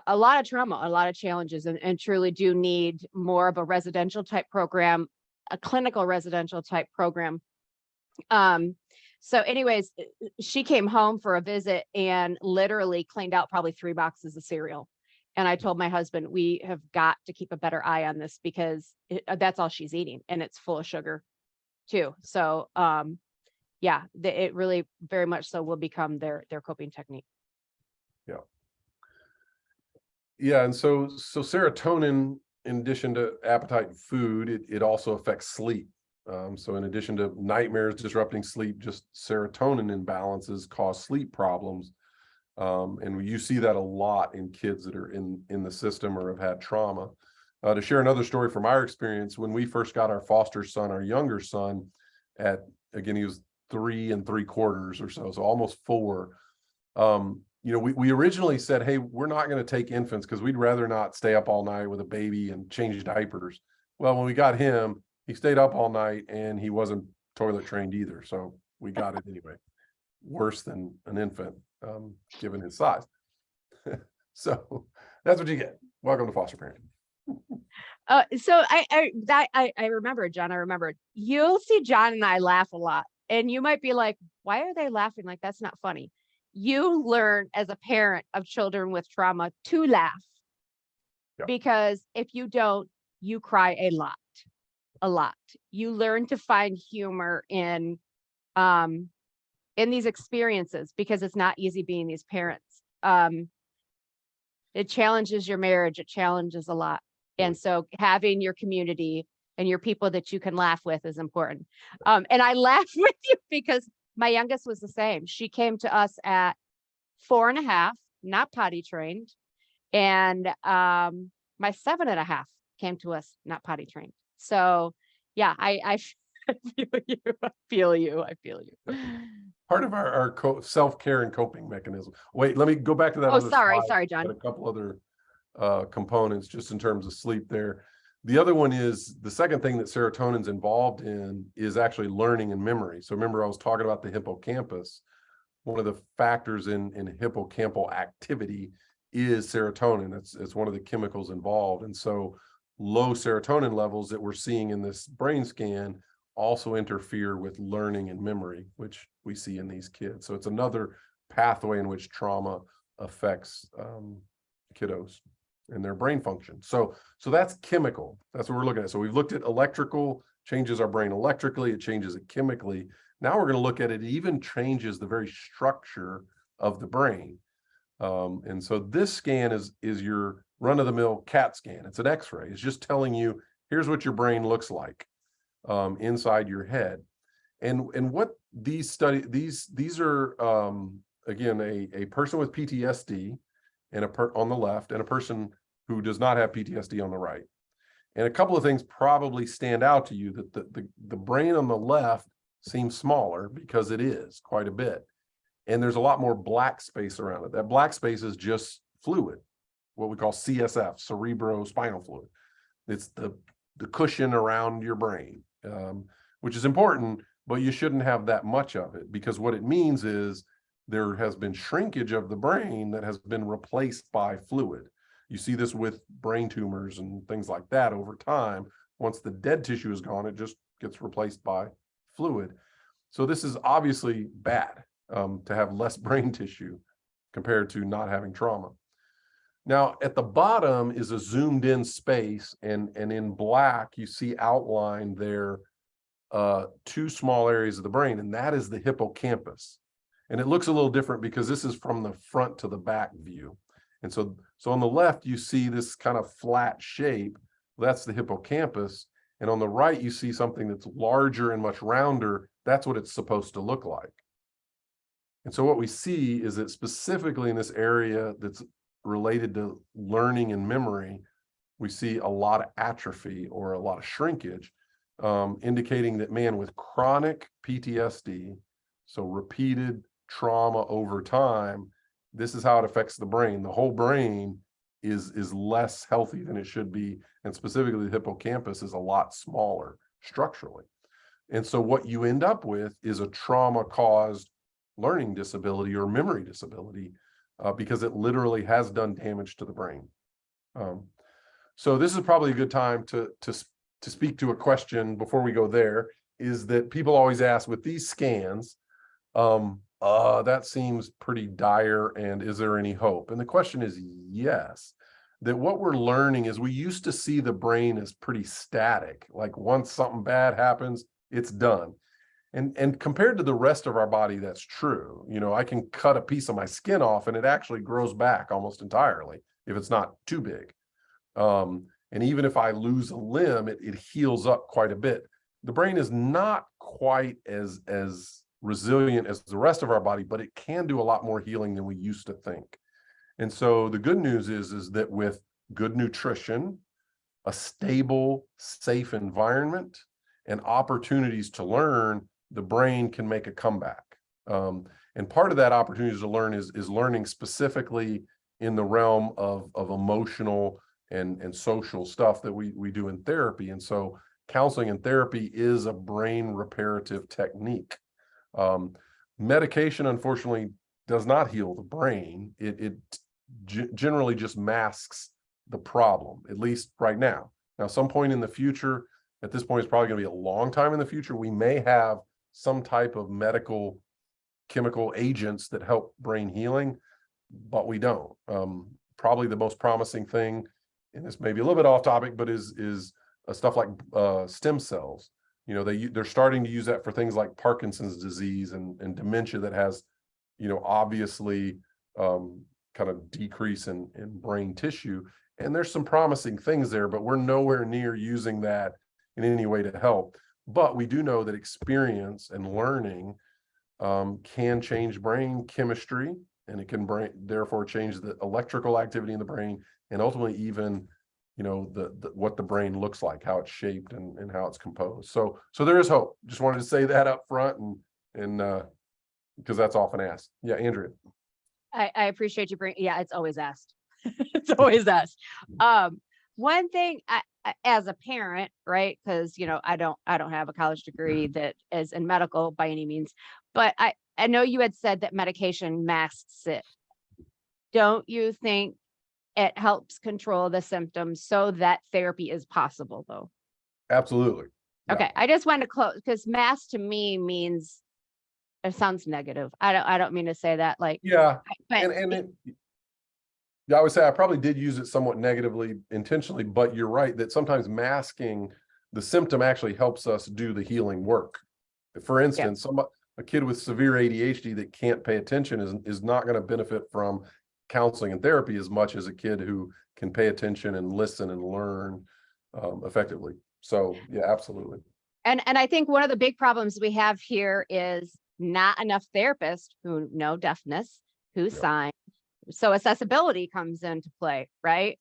a lot of trauma, a lot of challenges, and truly do need more of a residential type program, a clinical residential type program. So anyways, she came home for a visit and literally cleaned out probably 3 boxes of cereal. And I told my husband, we have got to keep a better eye on this because that's all she's eating and it's full of sugar too. So yeah, it really very much so will become their coping technique. Yeah. Yeah, and so serotonin, in addition to appetite and food, it also affects sleep. So in addition to nightmares disrupting sleep, just serotonin imbalances cause sleep problems. And you see that a lot in kids that are in the system or have had trauma. To share another story from our experience, when we first got our foster son, our younger son, again, he was 3 3/4 or so almost 4. You know, we originally said, hey, we're not going to take infants because we'd rather not stay up all night with a baby and change diapers. Well, when we got him, he stayed up all night and he wasn't toilet trained either. So we got it anyway. Worse than an infant, given his size. So that's what you get. Welcome to foster parenting. So I remember, John, you'll see John and I laugh a lot. And you might be like, why are they laughing? Like, that's not funny. You learn as a parent of children with trauma to laugh. Yep. Because if you don't, you cry a lot. You learn to find humor in these experiences because it's not easy being these parents. It challenges your marriage. It challenges a lot. And so having your community and your people that you can laugh with is important. And I laugh with you because my youngest was the same. She came to us at 4.5, not potty trained. And my 7.5 came to us not potty trained. So yeah, I feel you. Part of our self-care and coping mechanism. Wait, let me go back to that. Oh, sorry, John. A couple other components just in terms of sleep there. The other one is the second thing that serotonin's involved in is actually learning and memory. So remember, I was talking about the hippocampus. One of the factors in hippocampal activity is serotonin. It's one of the chemicals involved. And so low serotonin levels that we're seeing in this brain scan also interfere with learning and memory, which we see in these kids. So it's another pathway in which trauma affects kiddos and their brain function. So that's chemical. That's what we're looking at. So we've looked at electrical, changes our brain electrically, it changes it chemically. Now we're going to look at it even changes the very structure of the brain. And so this scan is your run-of-the-mill CAT scan. It's an X-ray. It's just telling you, here's what your brain looks like inside your head. And what these these are again a person with PTSD and on the left, and a person who does not have PTSD on the right. And a couple of things probably stand out to you, that the brain on the left seems smaller, because it is quite a bit. And there's a lot more black space around it. That black space is just fluid, what we call CSF, cerebrospinal fluid. It's the cushion around your brain, which is important, but you shouldn't have that much of it, because what it means is there has been shrinkage of the brain that has been replaced by fluid. You see this with brain tumors and things like that over time. Once the dead tissue is gone, it just gets replaced by fluid. So this is obviously bad, to have less brain tissue compared to not having trauma. Now, at the bottom is a zoomed in space, and in black, you see outlined there two small areas of the brain, and that is the hippocampus. And it looks a little different because this is from the front to the back view. And so on the left, you see this kind of flat shape. That's the hippocampus. And on the right, you see something that's larger and much rounder. That's what it's supposed to look like. And so what we see is that specifically in this area that's related to learning and memory, we see a lot of atrophy or a lot of shrinkage, indicating that, man, with chronic PTSD, so repeated trauma over time, this is how it affects the brain. The whole brain is less healthy than it should be, and specifically the hippocampus is a lot smaller structurally. And so what you end up with is a trauma-caused learning disability or memory disability, because it literally has done damage to the brain. So this is probably a good time to speak to a question before we go there, is that people always ask, with these scans, that seems pretty dire, and is there any hope? And the question is yes. That what we're learning is, we used to see the brain as pretty static, like once something bad happens, it's done. And compared to the rest of our body, that's true. You know, I can cut a piece of my skin off and it actually grows back almost entirely if it's not too big. And even if I lose a limb, it heals up quite a bit. The brain is not quite as resilient as the rest of our body, but it can do a lot more healing than we used to think. And so the good news is that with good nutrition, a stable, safe environment, and opportunities to learn, the brain can make a comeback. And part of that opportunity to learn is learning specifically in the realm of emotional and social stuff that we do in therapy. And so counseling and therapy is a brain reparative technique. Medication, unfortunately, does not heal the brain. It generally just masks the problem, at least right now. Now, some point in the future, at this point, it's probably going to be a long time in the future, we may have some type of medical chemical agents that help brain healing, but we don't. Probably the most promising thing, and this may be a little bit off topic, but is stuff like stem cells. You know, they're starting to use that for things like Parkinson's disease and dementia that has, you know, obviously kind of decrease in brain tissue. And there's some promising things there, but we're nowhere near using that in any way to help. But we do know that experience and learning can change brain chemistry, and it can therefore change the electrical activity in the brain, and ultimately even, you know, what the brain looks like, how it's shaped and how it's composed. So there is hope. Just wanted to say that up front, and because that's often asked. Yeah, Andrea. I appreciate you bringing, yeah, it's always asked. It's always asked. One thing, as a parent, right? Because, you know, I don't have a college degree that is in medical by any means, but I know you had said that medication masks it. don't you think it helps control the symptoms so that therapy is possible though? Absolutely. Yeah. Okay, I just want to close because mask to me means it sounds negative. I don't mean to say that like, Yeah. but Yeah, I would say I probably did use it somewhat negatively intentionally, but you're right that sometimes masking the symptom actually helps us do the healing work. For instance, a kid with severe ADHD that can't pay attention is not going to benefit from counseling and therapy as much as a kid who can pay attention and listen and learn effectively. So yeah, absolutely. and I think one of the big problems we have here is not enough therapists who know deafness, who sign. So accessibility comes into play, right?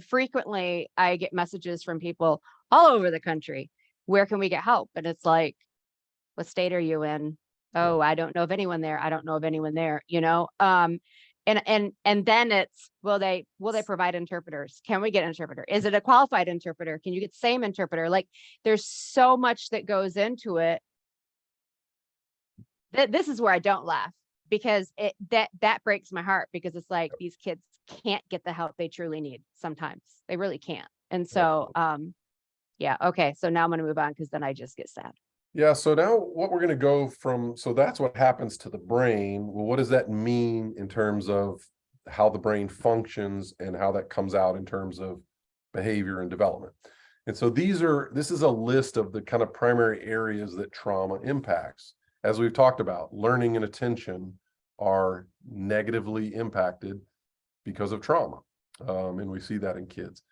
Frequently I get messages from people all over the country. Where can we get help? And it's like, what state are you in? Oh, I don't know of anyone there. I don't know of anyone there, you know? And then it's, will they provide interpreters? Can we get an interpreter? Is it a qualified interpreter? Can you get the same interpreter? Like there's so much that goes into it. This is where I don't laugh because that breaks my heart because it's like these kids can't get the help they truly need. Sometimes they really can't. And so, yeah. Okay. So now I'm going to move on because then I just get sad. Yeah, so now what we're going to go from, so that's what happens to the brain. Well, what does that mean in terms of how the brain functions and how that comes out in terms of behavior and development? And so this is a list of the kind of primary areas that trauma impacts. As we've talked about, learning and attention are negatively impacted because of trauma. And we see that in kids.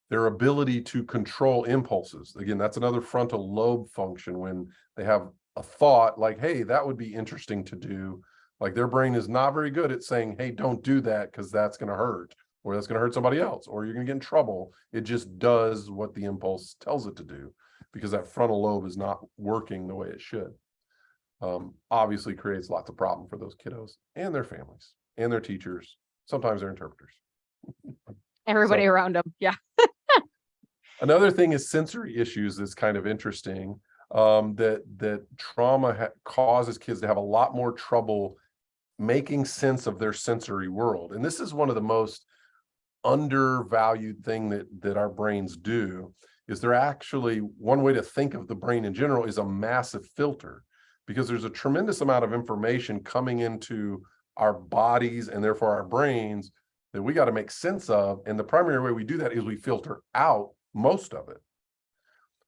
Their ability to control impulses. Again, that's another frontal lobe function when they have a thought like, hey, that would be interesting to do. Like their brain is not very good at saying, hey, don't do that because that's going to hurt, or that's going to hurt somebody else, or you're going to get in trouble. It just does what the impulse tells it to do because that frontal lobe is not working the way it should. Obviously creates lots of problem for those kiddos and their families and their teachers, sometimes their interpreters. Everybody around them. Yeah. Another thing is sensory issues that's kind of interesting, that trauma causes kids to have a lot more trouble making sense of their sensory world. And this is one of the most undervalued thing that our brains do, is they're actually, one way to think of the brain in general is a massive filter, because there's a tremendous amount of information coming into our bodies and therefore our brains that we got to make sense of. And the primary way we do that is we filter out most of it.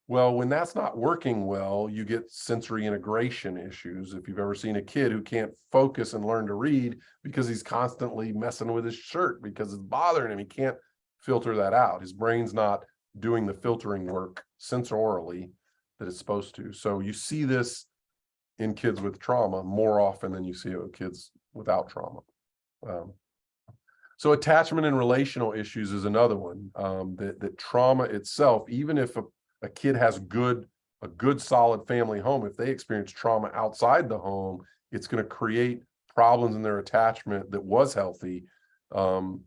Well, when that's not working well, you get sensory integration issues. If you've ever seen a kid who can't focus and learn to read because he's constantly messing with his shirt because it's bothering him, he can't filter that out. His brain's not doing the filtering work sensorially that it's supposed to. So you see this in kids with trauma more often than you see it with kids without trauma. So attachment and relational issues is another one, that trauma itself, even if a kid has a good solid family home, if they experience trauma outside the home, it's going to create problems in their attachment that was healthy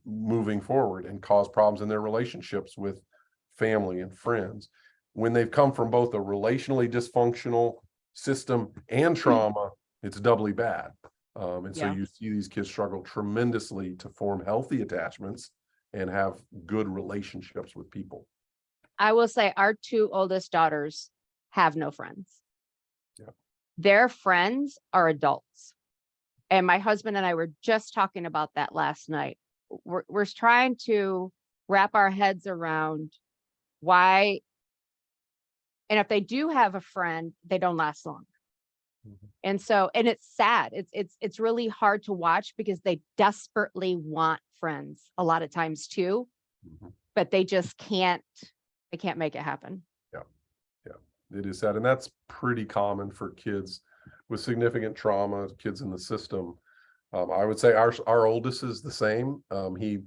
moving forward and cause problems in their relationships with family and friends. When they've come from both a relationally dysfunctional system and trauma, it's doubly bad. And so you see these kids struggle tremendously to form healthy attachments and have good relationships with people. I will say our two oldest daughters have no friends. Yeah. Their friends are adults. And my husband and I were just talking about that last night. We're trying to wrap our heads around why, and if they do have a friend, they don't last long. And so, and it's sad. It's really hard to watch because they desperately want friends a lot of times too, but they just can't make it happen. Yeah, it is sad. And that's pretty common for kids with significant trauma, kids in the system. I would say our oldest is the same. He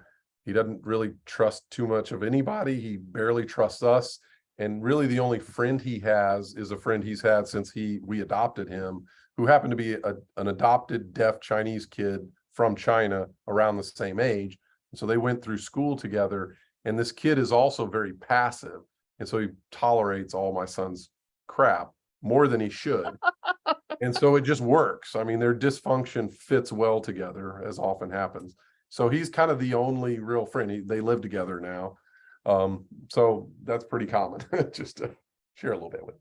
doesn't really trust too much of anybody. He barely trusts us. And really the only friend he has is a friend he's had since we adopted him, who happened to be an adopted deaf Chinese kid from China around the same age. And so they went through school together. And this kid is also very passive. And so he tolerates all my son's crap more than he should. And so it just works. I mean, their dysfunction fits well together, as often happens. So he's kind of the only real friend. They live together now. So that's pretty common, just to share a little bit with.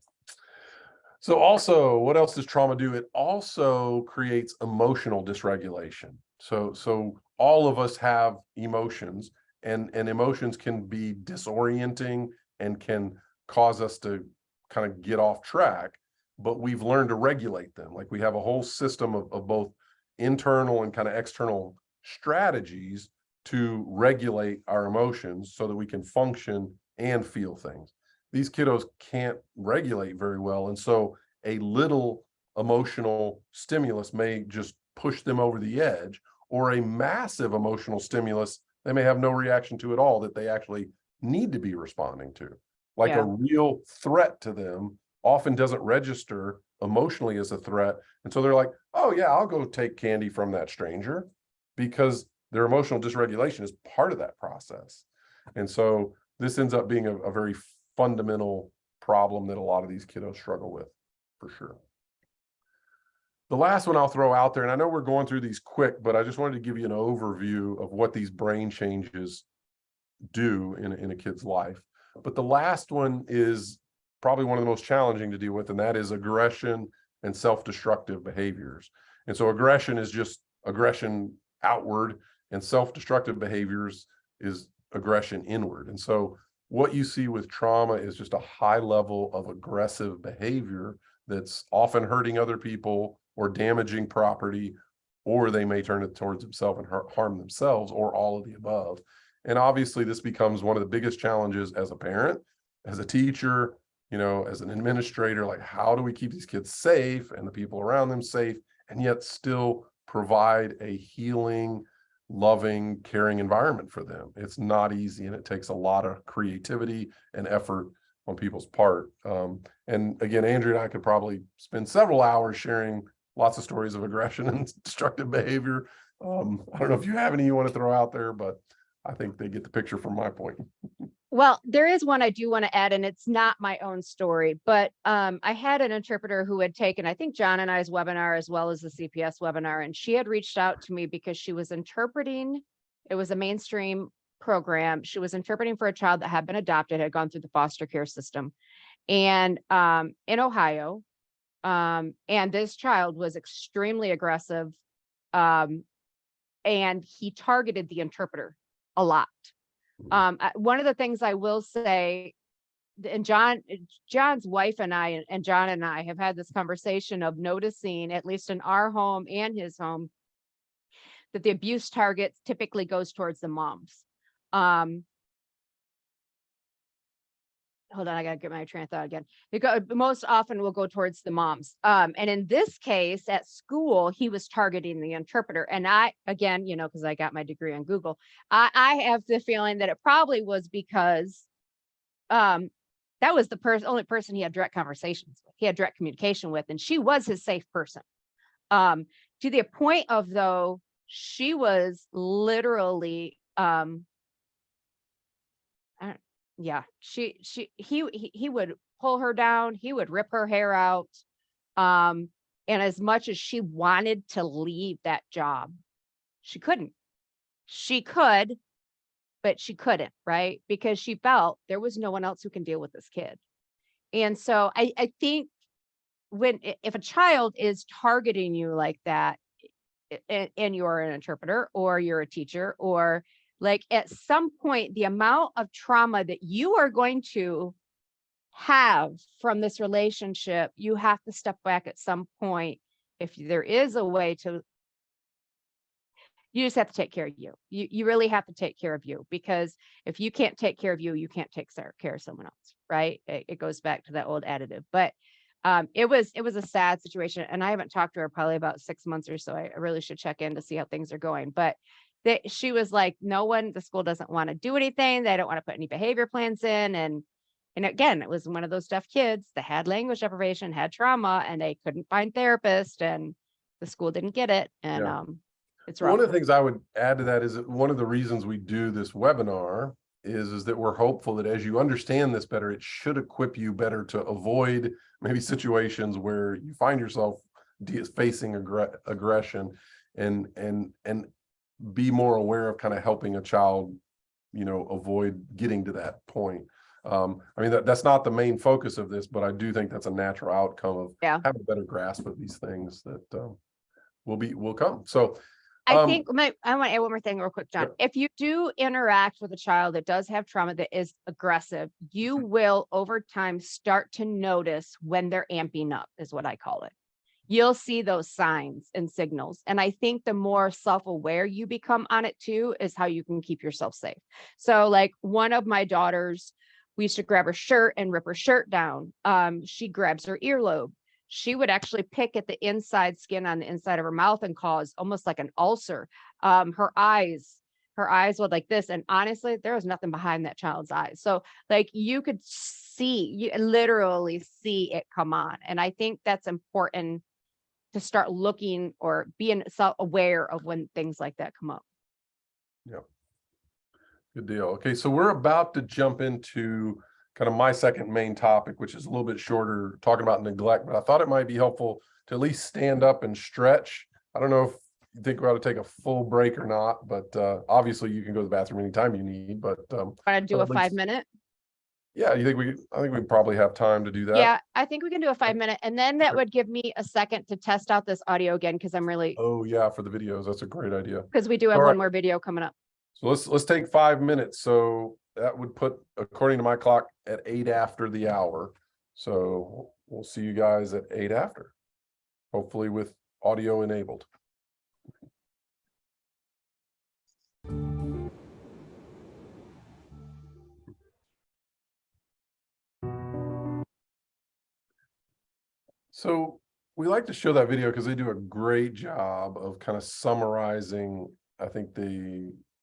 So also, what else does trauma do? It also creates emotional dysregulation. So all of us have emotions, and emotions can be disorienting and can cause us to kind of get off track, but we've learned to regulate them. Like, we have a whole system of both internal and kind of external strategies to regulate our emotions so that we can function and feel things. These kiddos can't regulate very well, and so a little emotional stimulus may just push them over the edge, or a massive emotional stimulus they may have no reaction to at all that they actually need to be responding to. Like, Yeah. a real threat to them often doesn't register emotionally as a threat, and so they're like, oh yeah, I'll go take candy from that stranger, because their emotional dysregulation is part of that process. And so this ends up being a very fundamental problem that a lot of these kiddos struggle with, for sure. The last one I'll throw out there, and I know we're going through these quick, but I just wanted to give you an overview of what these brain changes do in a kid's life. But the last one is probably one of the most challenging to deal with, and that is aggression and self-destructive behaviors. And so aggression is just aggression outward, and self-destructive behaviors is aggression inward. And so what you see with trauma is just a high level of aggressive behavior that's often hurting other people or damaging property, or they may turn it towards themselves and harm themselves, or all of the above. And obviously this becomes one of the biggest challenges as a parent, as a teacher, as an administrator. Like, how do we keep these kids safe and the people around them safe, and yet still provide a healing, loving, caring environment for them? It's not easy, and it takes a lot of creativity and effort on people's part. And again, Andrea and I could probably spend several hours sharing lots of stories of aggression and destructive behavior. I don't know if you have any you want to throw out there, but I think they get the picture from my point. Well, there is one I do want to add, and it's not my own story, but I had an interpreter who had taken, I think, John and I's webinar as well as the CPS webinar, and she had reached out to me because she was interpreting. It was a mainstream program. She was interpreting for a child that had been adopted, had gone through the foster care system, and in Ohio, and this child was extremely aggressive, and he targeted the interpreter a lot. One of the things I will say, and John's wife and I, and John and I have had this conversation of noticing, at least in our home and his home, that the abuse target typically goes towards the moms. Hold on, I gotta get my train of thought again. Most often will go towards the moms. And in this case, at school, he was targeting the interpreter. And I, again, because I got my degree on Google, I have the feeling that it probably was because that was the only person he had direct conversations with. He had direct communication with, and she was his safe person. To the point of, though, she was literally he would pull her down, he would rip her hair out. And as much as she wanted to leave that job, she couldn't. She could, but she couldn't, right? Because she felt there was no one else who can deal with this kid. And so I think if a child is targeting you like that, and you're an interpreter or you're a teacher, or like, at some point, the amount of trauma that you are going to have from this relationship, you have to step back at some point. If there is a way to, you just have to take care of you. You really have to take care of you, because if you can't take care of you, you can't take care of someone else, right? It goes back to that old additive. But it was a sad situation, and I haven't talked to her probably about 6 months or so. I really should check in to see how things are going. But she was like, the school doesn't want to do anything. They don't want to put any behavior plans in. And again, it was one of those deaf kids that had language deprivation, had trauma, and they couldn't find therapists, and the school didn't get it. And it's rough. One of the things I would add to that is that one of the reasons we do this webinar is that we're hopeful that as you understand this better, it should equip you better to avoid maybe situations where you find yourself facing aggression. And be more aware of kind of helping a child, you know, avoid getting to that point. I mean, that's not the main focus of this, but I do think that's a natural outcome of having a better grasp of these things that will come. So I think I want to add one more thing real quick, John. Yep. If you do interact with a child that does have trauma that is aggressive, you will over time start to notice when they're amping up, is what I call it. You'll see those signs and signals. And I think the more self-aware you become on it too, is how you can keep yourself safe. So like one of my daughters, we used to grab her shirt and rip her shirt down. She grabs her earlobe. She would actually pick at the inside skin on the inside of her mouth and cause almost like an ulcer. Her eyes would like this. And honestly, there was nothing behind that child's eyes. So like you could you literally see it come on. And I think that's important to start looking or being self-aware of when things like that come up. Yeah. Good deal. Okay, so we're about to jump into kind of my second main topic, which is a little bit shorter, talking about neglect, but I thought it might be helpful to at least stand up and stretch. I don't know if you think we ought to take a full break or not, but obviously you can go to the bathroom anytime you need, but Want to do a 5-minute? Yeah, I think we probably have time to do that. Yeah, I think we can do a 5-minute, and then that would give me a second to test out this audio again, because I'm really, Oh yeah, for the videos, that's a great idea. because we do have one more video coming up. So let's take 5 minutes. So that would put, according to my clock, at 8 after the hour. So we'll see you guys at 8 after, hopefully with audio enabled. So we like to show that video because they do a great job of kind of summarizing, I think,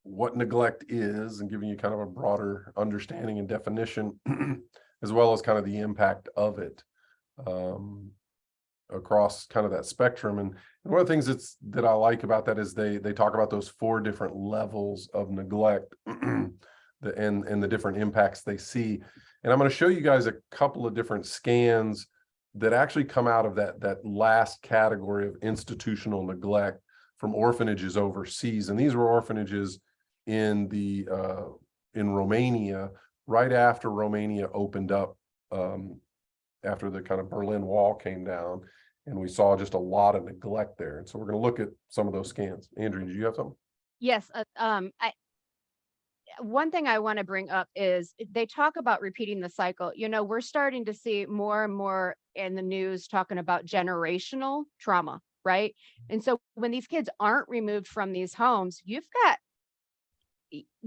what neglect is and giving you kind of a broader understanding and definition, as well as kind of the impact of it across kind of that spectrum. And one of the things that I like about that is they talk about those 4 different levels of neglect and the different impacts they see. And I'm going to show you guys a couple of different scans that actually come out of that last category of institutional neglect from orphanages overseas. And these were orphanages in Romania, right after Romania opened up, after the kind of Berlin Wall came down, and we saw just a lot of neglect there. And so we're going to look at some of those scans. Andrea, did you have something? Yes. One thing I want to bring up is they talk about repeating the cycle. You know, we're starting to see more and more in the news talking about generational trauma, right? And so when these kids aren't removed from these homes, you've got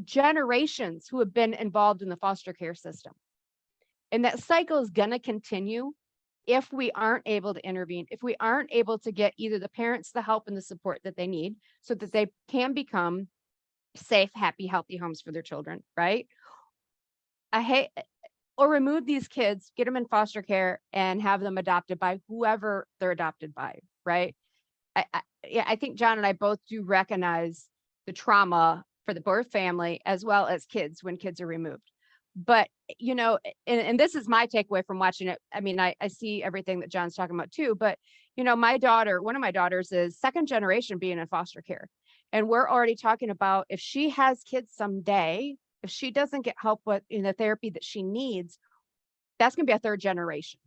generations who have been involved in the foster care system. And that cycle is going to continue if we aren't able to intervene, if we aren't able to get either the parents the help and the support that they need so that they can become safe, happy, healthy homes for their children, right? Or remove these kids, get them in foster care and have them adopted by whoever they're adopted by, right? I think John and I both do recognize the trauma for the birth family as well as kids when kids are removed. But, you know, and this is my takeaway from watching it. I mean, I see everything that John's talking about too, but, you know, one of my daughters is 2nd generation being in foster care. And we're already talking about if she has kids someday, if she doesn't get help with the therapy that she needs, that's going to be a 3rd generation.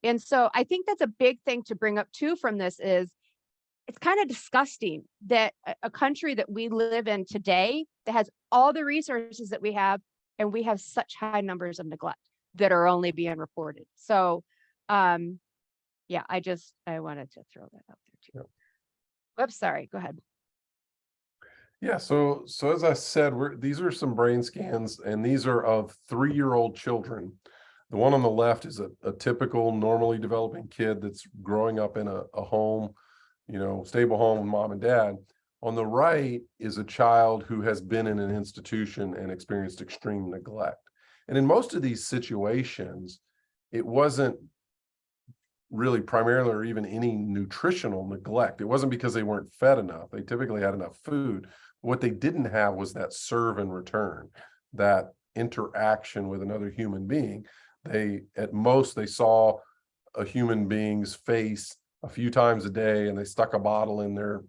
And so I think that's a big thing to bring up too from this is it's kind of disgusting that a country that we live in today that has all the resources that we have, and we have such high numbers of neglect that are only being reported. So, yeah, I wanted to throw that out there too. Yep. Whoops, sorry, go ahead. Yeah, so as I said, these are some brain scans, and these are of 3-year-old children. The one on the left is a typical normally developing kid that's growing up in a home, you know, stable home with mom and dad. On the right is a child who has been in an institution and experienced extreme neglect. And in most of these situations, it wasn't really primarily or even any nutritional neglect. It wasn't because they weren't fed enough. They typically had enough food. What they didn't have was that serve and return, that interaction with another human being. At most, they saw a human being's face a few times a day, and they stuck a bottle in their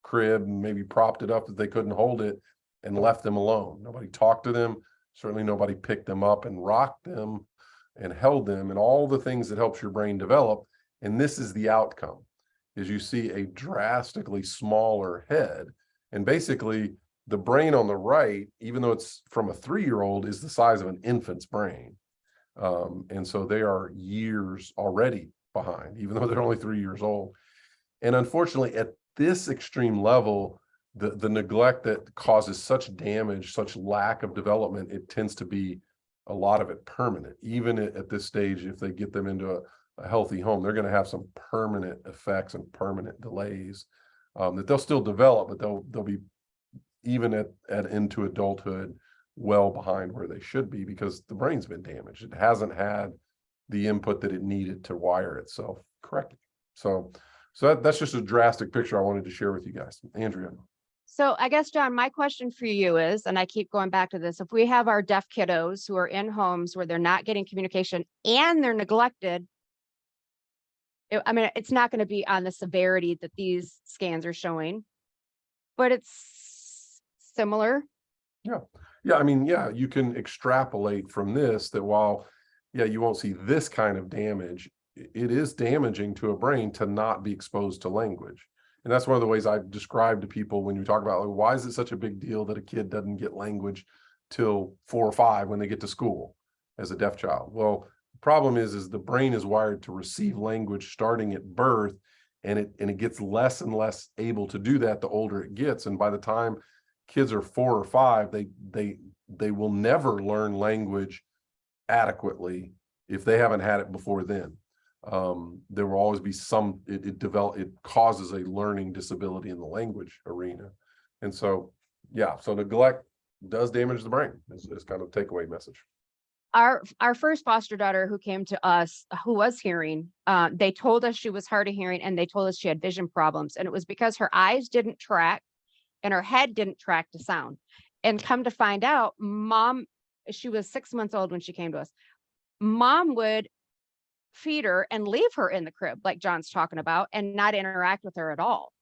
crib and maybe propped it up if they couldn't hold it and left them alone. Nobody talked to them. Certainly nobody picked them up and rocked them and held them and all the things that helps your brain develop. And this is the outcome, is you see a drastically smaller head. And basically the brain on the right, even though it's from a 3-year-old, is the size of an infant's brain. And so they are years already behind, even though they're only 3 years old. And unfortunately, at this extreme level, the neglect that causes such damage, such lack of development, it tends to be a lot of it permanent. Even at this stage, if they get them into a healthy home, they're going to have some permanent effects and permanent delays that they'll still develop, but they'll be even at into adulthood well behind where they should be because the brain's been damaged. It hasn't had the input that it needed to wire itself correctly. So that's just a drastic picture I wanted to share with you guys. Andrea. So I guess, John, my question for you is, and I keep going back to this, if we have our deaf kiddos who are in homes where they're not getting communication and they're neglected, I mean, it's not going to be on the severity that these scans are showing, but it's similar. Yeah. I mean, yeah, you can extrapolate from this that while, yeah, you won't see this kind of damage, it is damaging to a brain to not be exposed to language. And that's one of the ways I describe to people when you talk about, like, why is it such a big deal that a kid doesn't get language till 4 or 5 when they get to school as a deaf child? Well, the problem is the brain is wired to receive language starting at birth, and it gets less and less able to do that the older it gets. And by the time kids are 4 or 5, they will never learn language adequately if they haven't had it before then. There will always be some, it causes a learning disability in the language arena. And so, yeah, so neglect does damage the brain is kind of takeaway message. Our first foster daughter who came to us, who was hearing, they told us she was hard of hearing and they told us she had vision problems. And it was because her eyes didn't track and her head didn't track to sound. And come to find out, she was 6 months old when she came to us. Mom would feed her and leave her in the crib, like John's talking about, and not interact with her at all.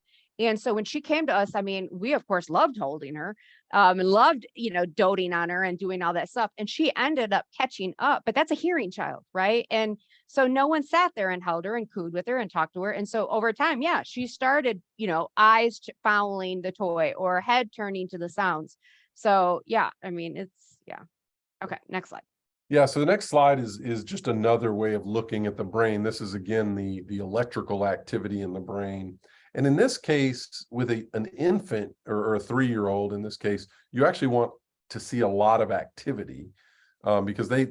And so when she came to us, I mean, we of course loved holding her, and loved, doting on her and doing all that stuff. And she ended up catching up, but that's a hearing child, right? And so no one sat there and held her and cooed with her and talked to her. And so over time, yeah, she started, eyes following the toy or head turning to the sounds. So yeah, I mean, yeah. Okay, next slide. Yeah, so the next slide is just another way of looking at the brain. This is, again, the electrical activity in the brain. And in this case, with an infant or a 3-year-old, in this case, you actually want to see a lot of activity because they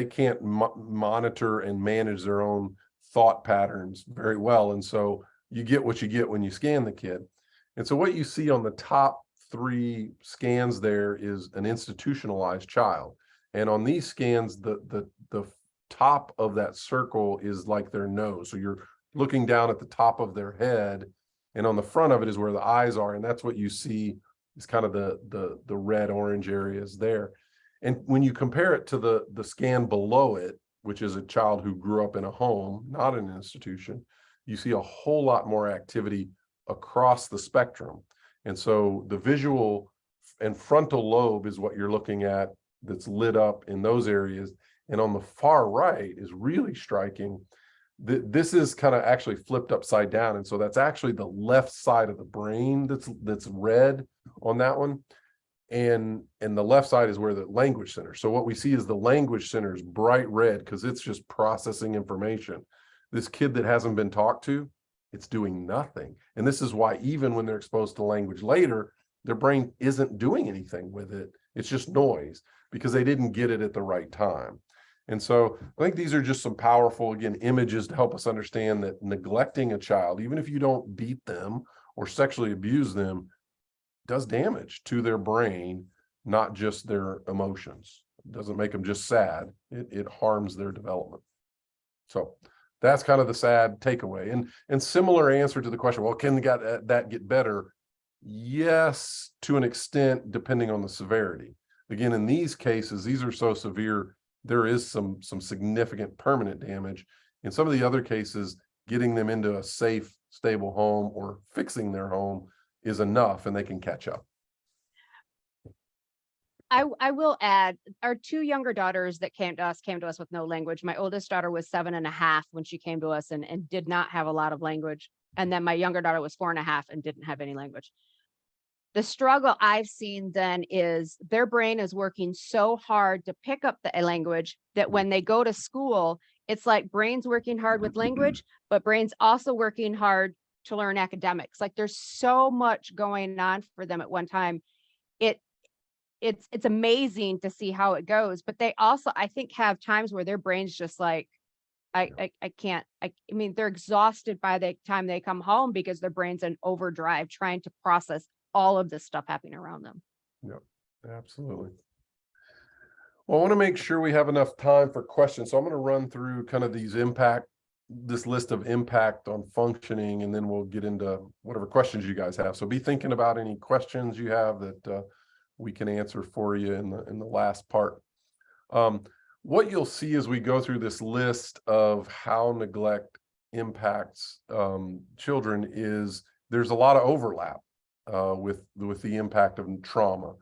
can't monitor and manage their own thought patterns very well. And so you get what you get when you scan the kid. And so what you see on the top 3 scans there is an institutionalized child. And on these scans, the top of that circle is like their nose. So you're looking down at the top of their head, and on the front of it is where the eyes are. And that's what you see is kind of the red orange areas there. And when you compare it to the scan below it, which is a child who grew up in a home, not an institution, you see a whole lot more activity across the spectrum. And so the visual and frontal lobe is what you're looking at that's lit up in those areas. And on the far right is really striking. This is kind of actually flipped upside down. And so that's actually the left side of the brain that's red on that one. And the left side is where the language center. So what we see is the language center is bright red because it's just processing information. This kid that hasn't been talked to, it's doing nothing. And this is why even when they're exposed to language later, their brain isn't doing anything with it. It's just noise because they didn't get it at the right time. And so I think these are just some powerful, again, images to help us understand that neglecting a child, even if you don't beat them or sexually abuse them, does damage to their brain, not just their emotions. It doesn't make them just sad. It harms their development. So that's kind of the sad takeaway. And similar answer to the question, well, can that get better? Yes, to an extent, depending on the severity. Again, in these cases, these are so severe, there is some significant permanent damage. In some of the other cases, getting them into a safe, stable home or fixing their home is enough and they can catch up. I will add, our two younger daughters that came to us with no language. My oldest daughter was 7.5 when she came to us and did not have a lot of language. And then my younger daughter was 4.5 and didn't have any language. The struggle I've seen then is their brain is working so hard to pick up the language that when they go to school, it's like brain's working hard with language, but brain's also working hard to learn academics. Like there's so much going on for them at one time. It's amazing to see how it goes, but they also, I think, have times where their brain's just like, I can't, I mean, they're exhausted by the time they come home because their brain's in overdrive trying to process all of this stuff happening around them. Yep, absolutely. Well, I want to make sure we have enough time for questions. So I'm going to run through kind of this list of impact on functioning, and then we'll get into whatever questions you guys have. So be thinking about any questions you have that we can answer for you in the last part. What you'll see as we go through this list of how neglect impacts children is there's a lot of overlap with the impact of trauma,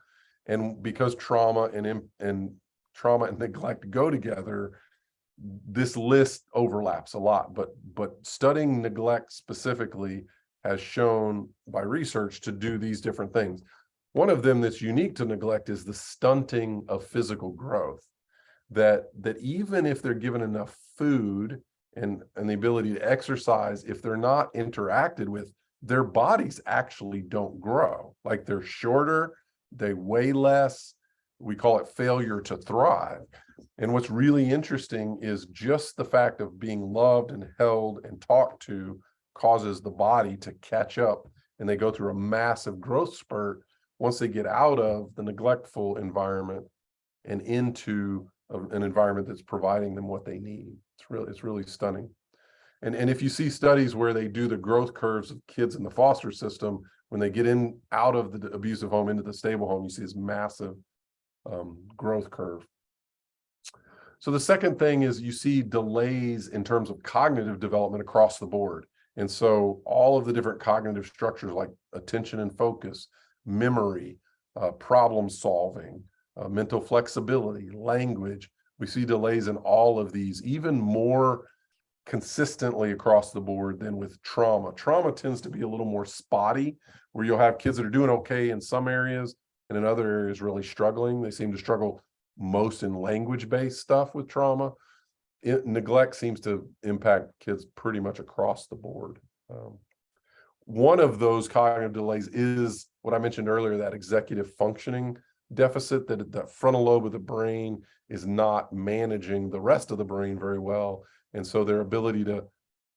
and because trauma and neglect go together, this list overlaps a lot. But studying neglect specifically has shown by research to do these different things. One of them that's unique to neglect is the stunting of physical growth. That even if they're given enough food and the ability to exercise, if they're not interacted with, their bodies actually don't grow. Like they're shorter, they weigh less. We call it failure to thrive. And what's really interesting is just the fact of being loved and held and talked to causes the body to catch up, and they go through a massive growth spurt once they get out of the neglectful environment and into an environment that's providing them what they need. It's really stunning. And if you see studies where they do the growth curves of kids in the foster system, when they get out of the abusive home into the stable home, you see this massive growth curve. So the second thing is you see delays in terms of cognitive development across the board. And so all of the different cognitive structures like attention and focus, memory, problem solving, mental flexibility, language, we see delays in all of these, even more consistently across the board than with trauma. Trauma tends to be a little more spotty, where you'll have kids that are doing okay in some areas and in other areas really struggling. They seem to struggle most in language-based stuff with trauma. Neglect seems to impact kids pretty much across the board. One of those cognitive delays is what I mentioned earlier, that executive functioning deficit, that frontal lobe of the brain is not managing the rest of the brain very well. And so their ability to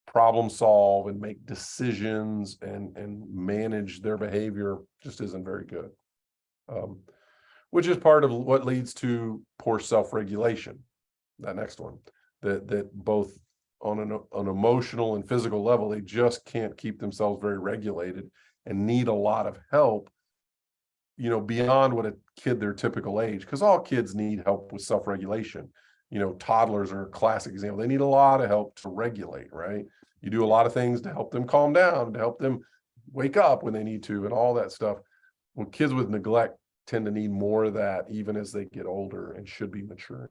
problem solve and make decisions and manage their behavior just isn't very good, which is part of what leads to poor self-regulation. That next one, that both on an emotional and physical level, they just can't keep themselves very regulated and need a lot of help, beyond what a kid their typical age, because all kids need help with self-regulation. Toddlers are a classic example. They need a lot of help to regulate, right? You do a lot of things to help them calm down, to help them wake up when they need to, and all that stuff. Well, kids with neglect tend to need more of that even as they get older and should be maturing.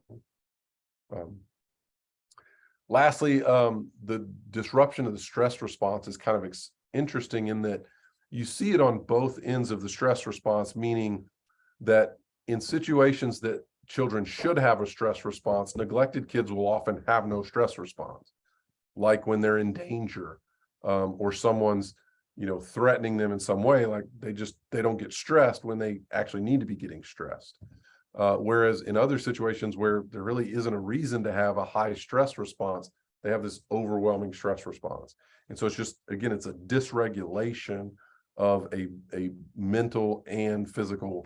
Lastly, the disruption of the stress response is kind of interesting in that you see it on both ends of the stress response, meaning that in situations that children should have a stress response, neglected kids will often have no stress response, like when they're in danger, or someone's threatening them in some way. Like they don't get stressed when they actually need to be getting stressed. Whereas in other situations where there really isn't a reason to have a high stress response, they have this overwhelming stress response. And so it's just, again, it's a dysregulation of a mental and physical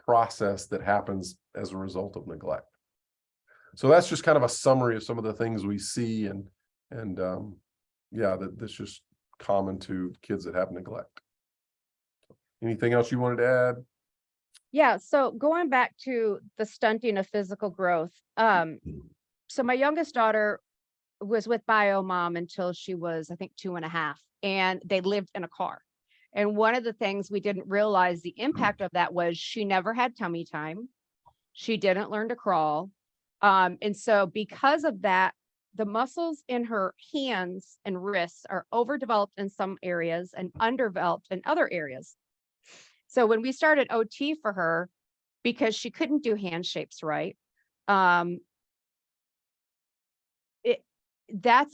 process that happens as a result of neglect. So that's just kind of a summary of some of the things we see, and that's just common to kids that have neglect. Anything else you wanted to add? Yeah, so going back to the stunting of physical growth, so my youngest daughter was with Bio Mom until she was, I think, 2.5, and they lived in a car. And one of the things we didn't realize the impact of that was she never had tummy time. She didn't learn to crawl. And so because of that, the muscles in her hands and wrists are overdeveloped in some areas and underdeveloped in other areas. So when we started OT for her, because she couldn't do hand shapes right,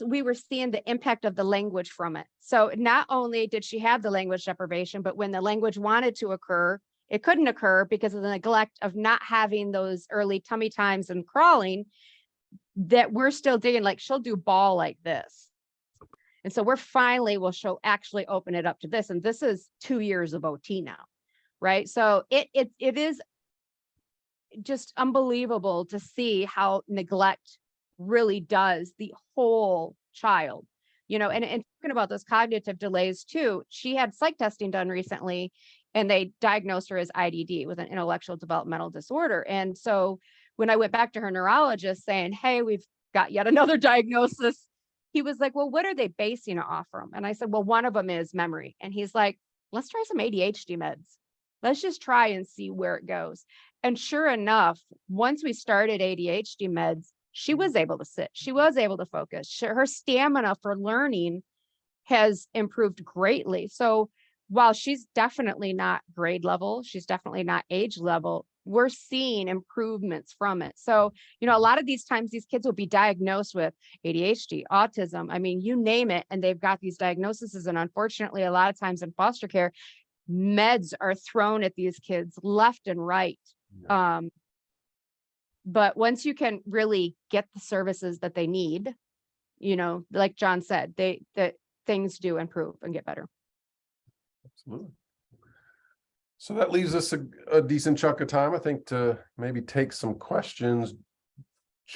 we were seeing the impact of the language from it. So not only did she have the language deprivation, but when the language wanted to occur, it couldn't occur because of the neglect of not having those early tummy times and crawling, that we're still digging. Like, she'll do ball like this. And so she'll actually open it up to this. And this is 2 years of OT now, right? So it is just unbelievable to see how neglect really does the whole child, and talking about those cognitive delays too. She had psych testing done recently, and they diagnosed her as IDD, with an intellectual developmental disorder. And so when I went back to her neurologist saying, hey, we've got yet another diagnosis, he was like, well, what are they basing it off from? And I said, well, one of them is memory. And he's like, let's try some ADHD meds. Let's just try and see where it goes. And sure enough, once we started ADHD meds, she was able to sit. She was able to focus. Her stamina for learning has improved greatly. So while she's definitely not grade level, she's definitely not age level, we're seeing improvements from it. So, a lot of these times these kids will be diagnosed with ADHD, autism, I mean, you name it, and they've got these diagnoses. And unfortunately, a lot of times in foster care, meds are thrown at these kids left and right. Yeah. But once you can really get the services that they need, like John said, that things do improve and get better. Absolutely. So that leaves us a decent chunk of time, I think, to maybe take some questions.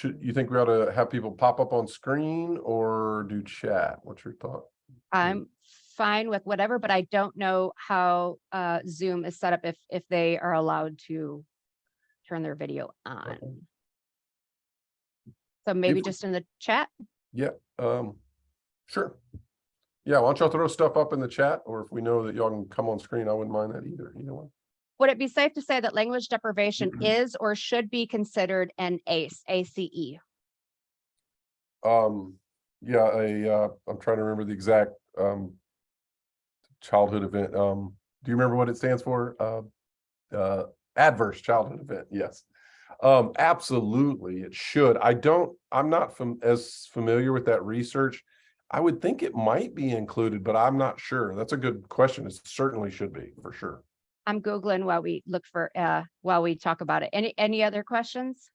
You think we ought to have people pop up on screen or do chat? What's your thought? I'm fine with whatever, but I don't know how Zoom is set up, if they are allowed to turn their video on. Okay. So maybe just in the chat. Yeah, sure. Yeah, why don't y'all throw stuff up in the chat, or if we know that y'all can come on screen, I wouldn't mind that either one. Would it be safe to say that language deprivation is or should be considered an ACE, ACE? Yeah, I'm trying to remember the exact childhood event. Do you remember what it stands for? Adverse childhood event. Yes. Absolutely, it should. I'm not as familiar with that research. I would think it might be included, but I'm not sure. That's a good question. It certainly should be, for sure. I'm Googling while we talk about it. Any other questions?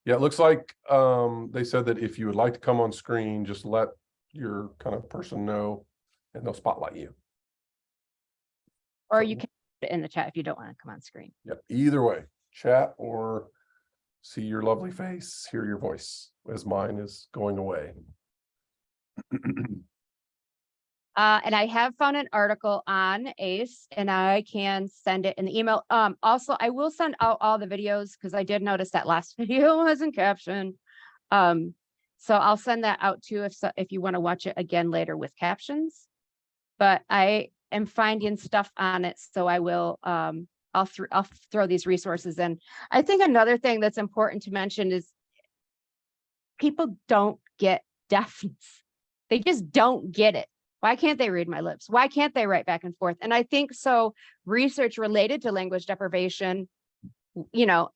Yeah, it looks like they said that if you would like to come on screen, just let your kind of person know and they'll spotlight you. Or you can put it in the chat if you don't want to come on screen. Yeah, either way, chat or see your lovely face, hear your voice as mine is going away. And I have found an article on ACE, and I can send it in the email. Also, I will send out all the videos because I did notice that last video wasn't captioned. So I'll send that out too if you want to watch it again later with captions. But I am finding stuff on it, so I will. I'll throw these resources in. I think another thing that's important to mention is people don't get deafness. They just don't get it. Why can't they read my lips? Why can't they write back and forth? And I think so research related to language deprivation,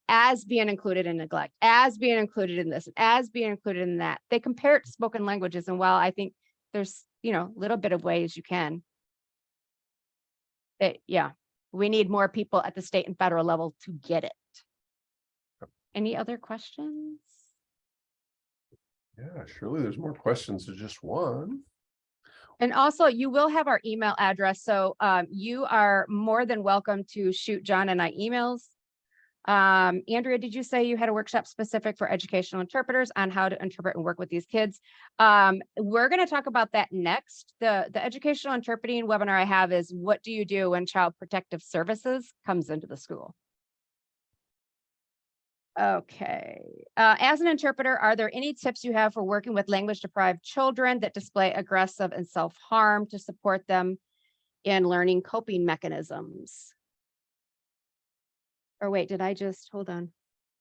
as being included in neglect, as being included in this, as being included in that, they compare it to spoken languages. And while I think there's, a little bit of ways you can, we need more people at the state and federal level to get it. Any other questions? Yeah, surely there's more questions than just one. And also, you will have our email address. So you are more than welcome to shoot John and I emails. Andrea, did you say you had a workshop specific for educational interpreters on how to interpret and work with these kids? We're going to talk about that next. The educational interpreting webinar I have is what do you do when Child Protective Services comes into the school? Okay. As an interpreter, are there any tips you have for working with language deprived children that display aggressive and self-harm to support them in learning coping mechanisms? Or wait, hold on.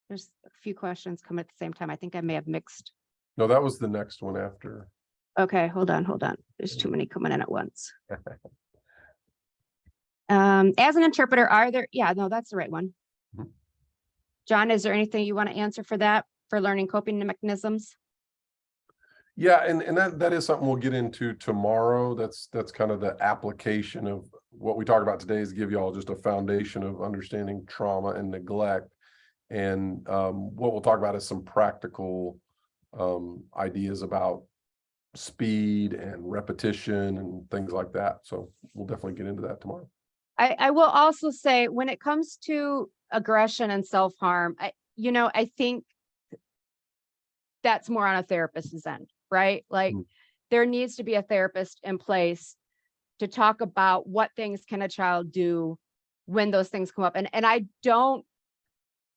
There's a few questions coming at the same time. I think I may have mixed. No, that was the next one after. Okay, hold on. There's too many coming in at once. As an interpreter, no, that's the right one. Mhm. John, is there anything you want to answer for that, for learning coping mechanisms? Yeah, and that is something we'll get into tomorrow. That's kind of the application of what we talk about today, is give you all just a foundation of understanding trauma and neglect. And what we'll talk about is some practical ideas about speed and repetition and things like that. So we'll definitely get into that tomorrow. I will also say, when it comes to aggression and self-harm, I think that's more on a therapist's end, right? Like, there needs to be a therapist in place to talk about what things can a child do when those things come up. And I don't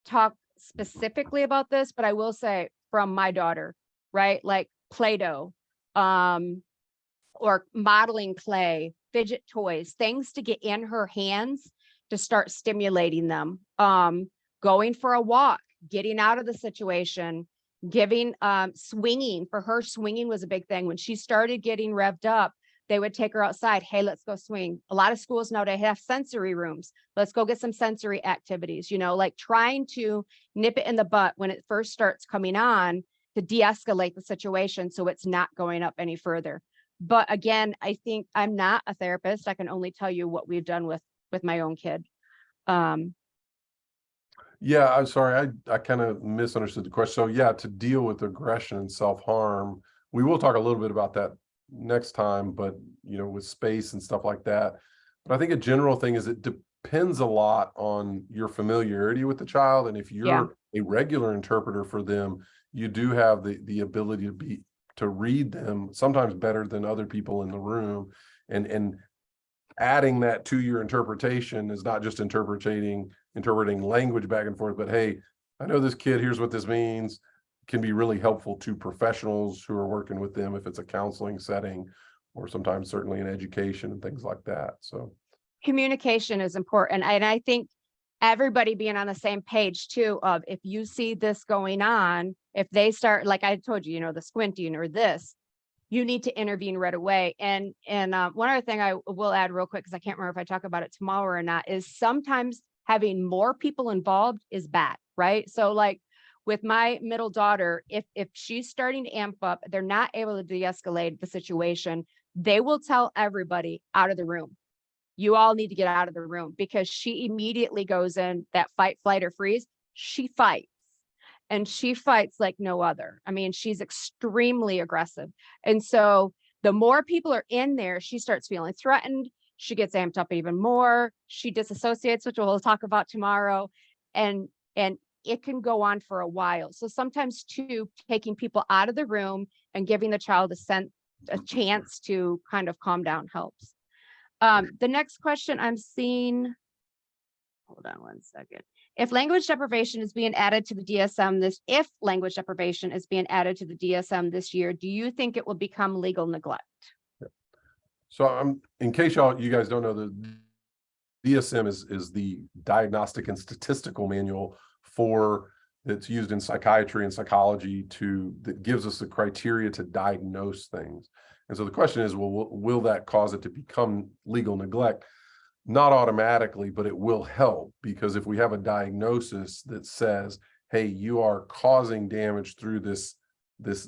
talk specifically about this, but I will say from my daughter, right? Like Play-Doh, or modeling clay, fidget toys, things to get in her hands to start stimulating them. Going for a walk, getting out of the situation, giving, swinging. For her, swinging was a big thing. When she started getting revved up, they would take her outside. Hey, let's go swing. A lot of schools nowadays have sensory rooms. Let's go get some sensory activities, like trying to nip it in the butt when it first starts coming on, to de-escalate the situation so it's not going up any further. But again, I think I'm not a therapist. I can only tell you what we've done with my own kid. Yeah, I'm sorry, I kind of misunderstood the question. So yeah, to deal with aggression and self-harm, we will talk a little bit about that next time, but with space and stuff like that. But I think a general thing is it depends a lot on your familiarity with the child. And if you're a regular interpreter for them, you do have the ability to read them sometimes better than other people in the room. And adding that to your interpretation is not just interpreting language back and forth, but hey, I know this kid, here's what this means, can be really helpful to professionals who are working with them if it's a counseling setting, or sometimes certainly in education and things like that. So communication is important. And I think everybody being on the same page too, of if you see this going on, if they start, like I told you, the squinting or this, you need to intervene right away. And one other thing I will add real quick, because I can't remember if I talk about it tomorrow or not, is sometimes having more people involved is bad, right? So like with my middle daughter, if she's starting to amp up, they're not able to de-escalate the situation, they will tell everybody out of the room. You all need to get out of the room, because she immediately goes in that fight, flight, or freeze. She fights. And she fights like no other. I mean, she's extremely aggressive. And so the more people are in there, she starts feeling threatened. She gets amped up even more. She disassociates, which we'll talk about tomorrow. And it can go on for a while. So sometimes too, taking people out of the room and giving the child a chance to kind of calm down helps. The next question I'm seeing, hold on one second. If language deprivation is being added to the DSM this year, do you think it will become legal neglect? So in case you guys don't know, the DSM is the Diagnostic and Statistical Manual that's used in psychiatry and psychology that gives us the criteria to diagnose things. And so the question is, well, will that cause it to become legal neglect? Not automatically, but it will help, because if we have a diagnosis that says, hey, you are causing damage through this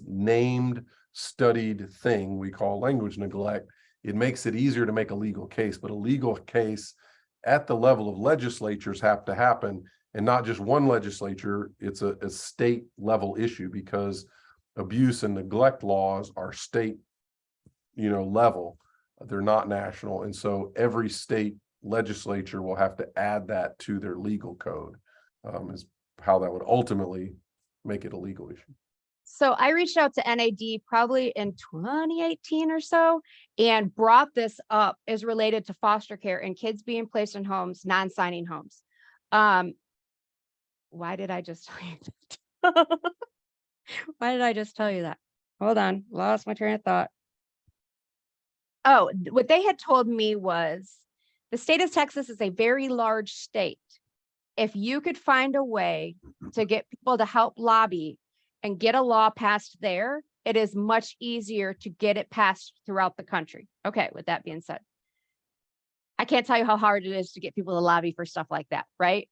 named, studied thing we call language neglect, it makes it easier to make a legal case. But a legal case at the level of legislatures have to happen, and not just one legislature. It's a state level issue, because abuse and neglect laws are state level. They're not national. And so every state legislature will have to add that to their legal code, is how that would ultimately make it a legal issue. So I reached out to NAD probably in 2018 or so, and brought this up as related to foster care and kids being placed in homes, non-signing homes. Why did I just tell you that? Why did I just tell you that? Hold on, lost my train of thought. Oh, what they had told me was the state of Texas is a very large state. If you could find a way to get people to help lobby and get a law passed there, it is much easier to get it passed throughout the country. Okay, with that being said, I can't tell you how hard it is to get people to lobby for stuff like that, right?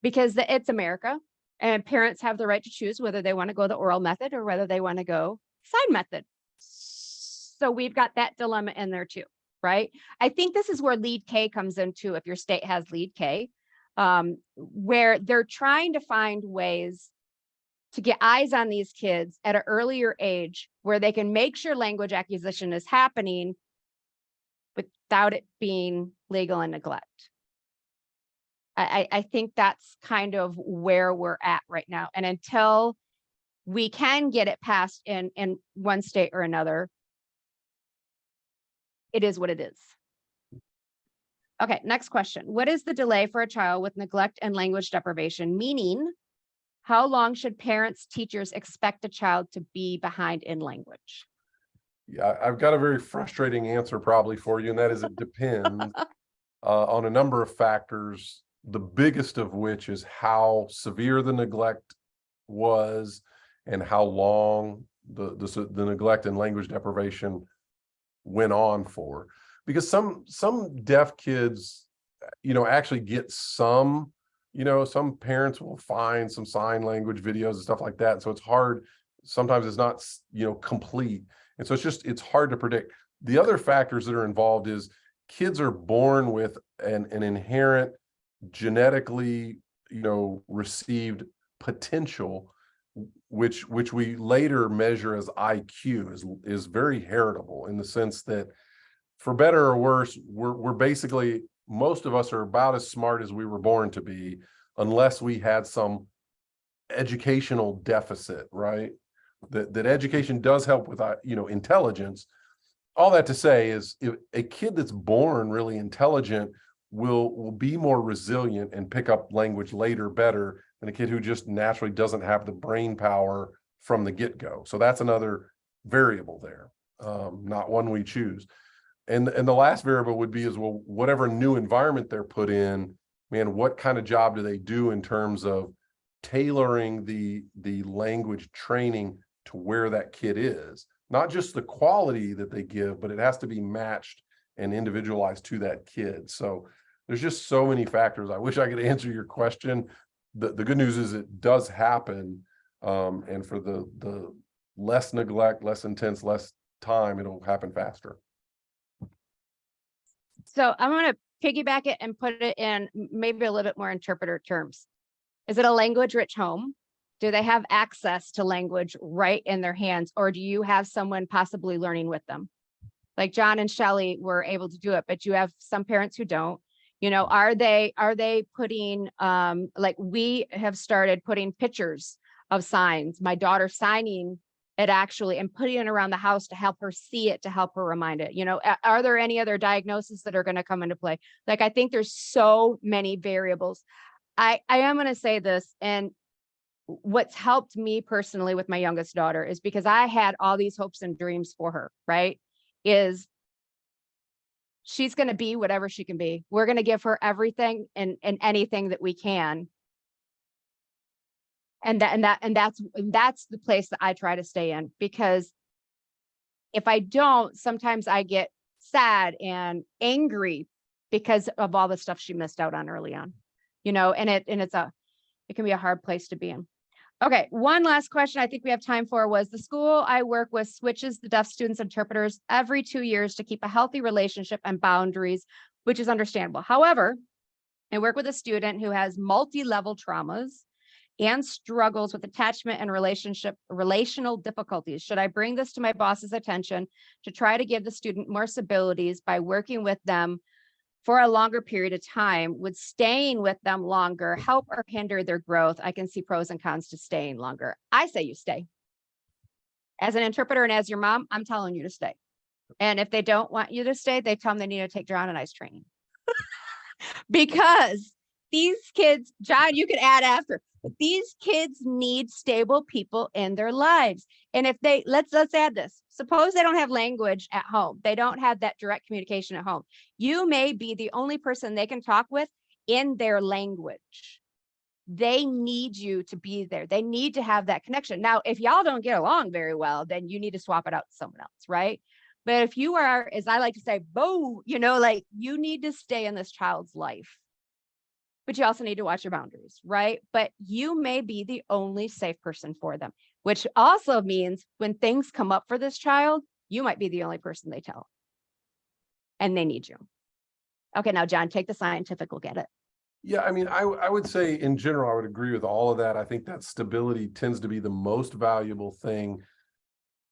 Because it's America and parents have the right to choose whether they want to go the oral method or whether they want to go sign method. So we've got that dilemma in there too, right? I think this is where lead K comes into if your state has lead K, where they're trying to find ways to get eyes on these kids at an earlier age where they can make sure language acquisition is happening without it being legal and neglect. I think that's kind of where we're at right now. And until we can get it passed in one state or another, it is what it is. Okay, next question. What is the delay for a child with neglect and language deprivation? Meaning, how long should parents, teachers expect a child to be behind in language? Yeah, I've got a very frustrating answer probably for you, and that is it depends on a number of factors, the biggest of which is how severe the neglect was and how long the neglect and language deprivation went on for. Because some deaf kids, actually get some, some parents will find some sign language videos and stuff like that. So it's hard. Sometimes it's not, complete. And so it's hard to predict. The other factors that are involved is kids are born with an inherent genetically, received potential, which we later measure as IQ is very heritable in the sense that for better or worse, we're basically, most of us are about as smart as we were born to be, unless we had some educational deficit, right? That education does help with, intelligence. All that to say is if a kid that's born really intelligent will be more resilient and pick up language later better than a kid who just naturally doesn't have the brain power from the get-go. So that's another variable there, not one we choose. And the last variable would be is, well, whatever new environment they're put in, man, what kind of job do they do in terms of tailoring the language training to where that kid is? Not just the quality that they give, but it has to be matched and individualized to that kid. So there's just so many factors. I wish I could answer your question. The good news is it does happen. And for the less neglect, less intense, less time, it'll happen faster. So I'm going to piggyback it and put it in maybe a little bit more interpreter terms. Is it a language rich home? Do they have access to language right in their hands? Or do you have someone possibly learning with them? Like John and Shelley were able to do it, but you have some parents who don't. Are they putting, like we have started putting pictures of signs, my daughter signing it actually and putting it around the house to help her see it, to help her remind it. Are there any other diagnoses that are going to come into play? Like, I think there's so many variables. I am going to say this, and what's helped me personally with my youngest daughter is because I had all these hopes and dreams for her, right? Is she's going to be whatever she can be. We're going to give her everything and anything that we can. And that's the place that I try to stay in, because if I don't, sometimes I get sad and angry because of all the stuff she missed out on early on, and it can be a hard place to be in. Okay, one last question I think we have time for was the school I work with switches the deaf students interpreters every 2 years to keep a healthy relationship and boundaries, which is understandable. However, I work with a student who has multi-level traumas and struggles with attachment and relational difficulties. Should I bring this to my boss's attention to try to give the student more stabilities by working with them for a longer period of time? Would staying with them longer help or hinder their growth? I can see pros and cons to staying longer. I say you stay. As an interpreter and as your mom, I'm telling you to stay. And if they don't want you to stay, they tell them they need to take John and I's training. Because these kids, John, you can add after, but these kids need stable people in their lives. And if they, let's add this. Suppose they don't have language at home. They don't have that direct communication at home. You may be the only person they can talk with in their language. They need you to be there. They need to have that connection. Now, if y'all don't get along very well, then you need to swap it out to someone else, right? But if you are, as I like to say, boo, you know, like you need to stay in this child's life. But you also need to watch your boundaries, right? But you may be the only safe person for them, which also means when things come up for this child, you might be the only person they tell. And they need you. Okay, now, John, take the scientific, we'll get it. Yeah, I mean, I would say in general, I would agree with all of that. I think that stability tends to be the most valuable thing.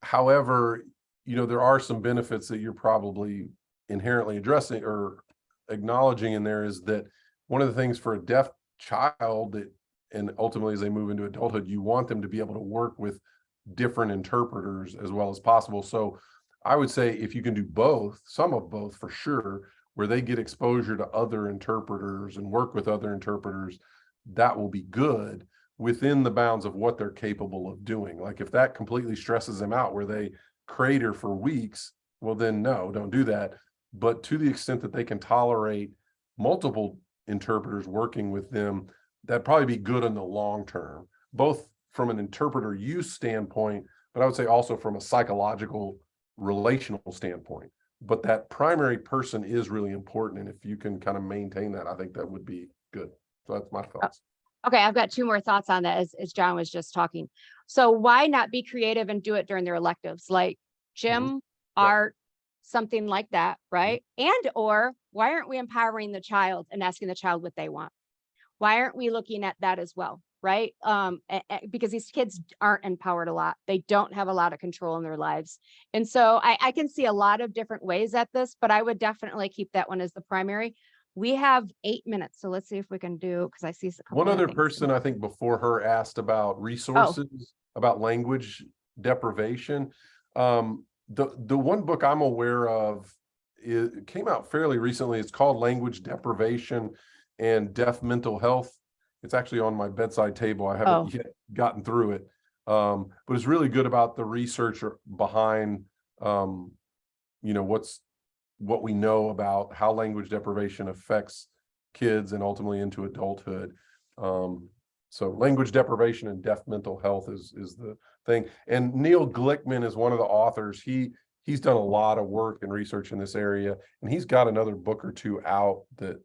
However, you know, there are some benefits that you're probably inherently addressing or acknowledging in there, is that one of the things for a deaf child that, and ultimately as they move into adulthood, you want them to be able to work with different interpreters as well as possible. So I would say if you can do both, some of both for sure, where they get exposure to other interpreters and work with other interpreters, that will be good within the bounds of what they're capable of doing. Like if that completely stresses them out where they crater for weeks, well then no, don't do that. But to the extent that they can tolerate multiple interpreters working with them, that'd probably be good in the long term, both from an interpreter use standpoint, but I would say also from a psychological relational standpoint. But that primary person is really important. And if you can kind of maintain that, I think that would be good. So that's my thoughts. Okay, I've got two more thoughts on that as John was just talking. So why not be creative and do it during their electives, like gym, art, something like that, right? And or why aren't we empowering the child and asking the child what they want? Why aren't we looking at that as well, right? Because these kids aren't empowered a lot. They don't have a lot of control in their lives. And so I can see a lot of different ways at this, but I would definitely keep that one as the primary. We have 8 minutes, so let's see if we can do, because I see a couple One other things. person I think before her asked about resources, about language deprivation. The one book I'm aware of, it came out fairly recently. It's called Language Deprivation and Deaf Mental Health. It's actually on my bedside table. I haven't yet gotten through it, but it's really good about the research behind, you know, what we know about how language deprivation affects kids and ultimately into adulthood. So language deprivation and deaf mental health is the thing. And Neil Glickman is one of the authors. He's done a lot of work and research in this area, and he's got another book or two out that,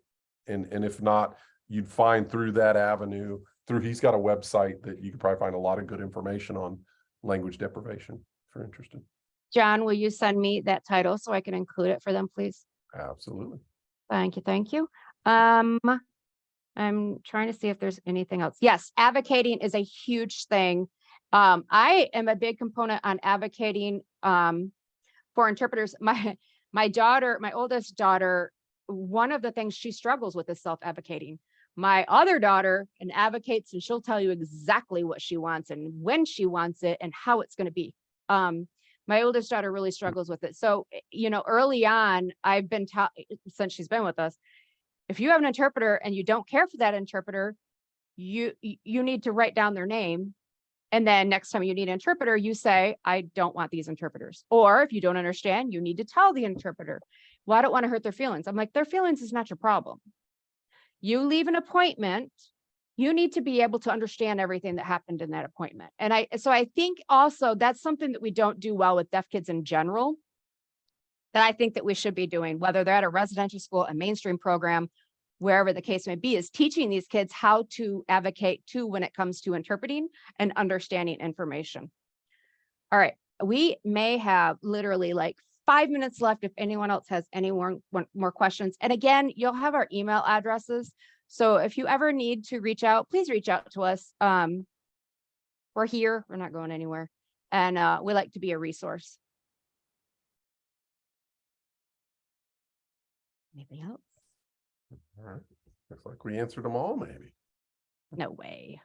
and if not, you'd find through that avenue, he's got a website that you could probably find a lot of good information on language deprivation if you're interested. John, will you send me that title so I can include it for them, please? Absolutely. Thank you. Thank you. I'm trying to see if there's anything else. Yes, advocating is a huge thing. I am a big component on advocating for interpreters. My daughter, my oldest daughter, one of the things she struggles with is self-advocating. My other daughter advocates, and she'll tell you exactly what she wants and when she wants it and how it's going to be. My oldest daughter really struggles with it. So, you know, early on, I've been taught, since she's been with us, if you have an interpreter and you don't care for that interpreter, you need to write down their name. And then next time you need an interpreter, you say, I don't want these interpreters. Or if you don't understand, you need to tell the interpreter, well, I don't want to hurt their feelings. I'm like, their feelings is not your problem. You leave an appointment, you need to be able to understand everything that happened in that appointment. And so I think also that's something that we don't do well with deaf kids in general, that I think that we should be doing, whether they're at a residential school, a mainstream program, wherever the case may be, is teaching these kids how to advocate too when it comes to interpreting and understanding information. All right, we may have literally like 5 minutes left if anyone else has any more questions. And again, you'll have our email addresses. So if you ever need to reach out, please reach out to us. We're here, we're not going anywhere. And we like to be a resource. Anything else? All right. Looks like we answered them all, maybe. No way.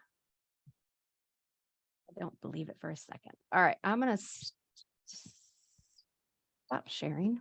I don't believe it for a second. All right, I'm going to stop sharing.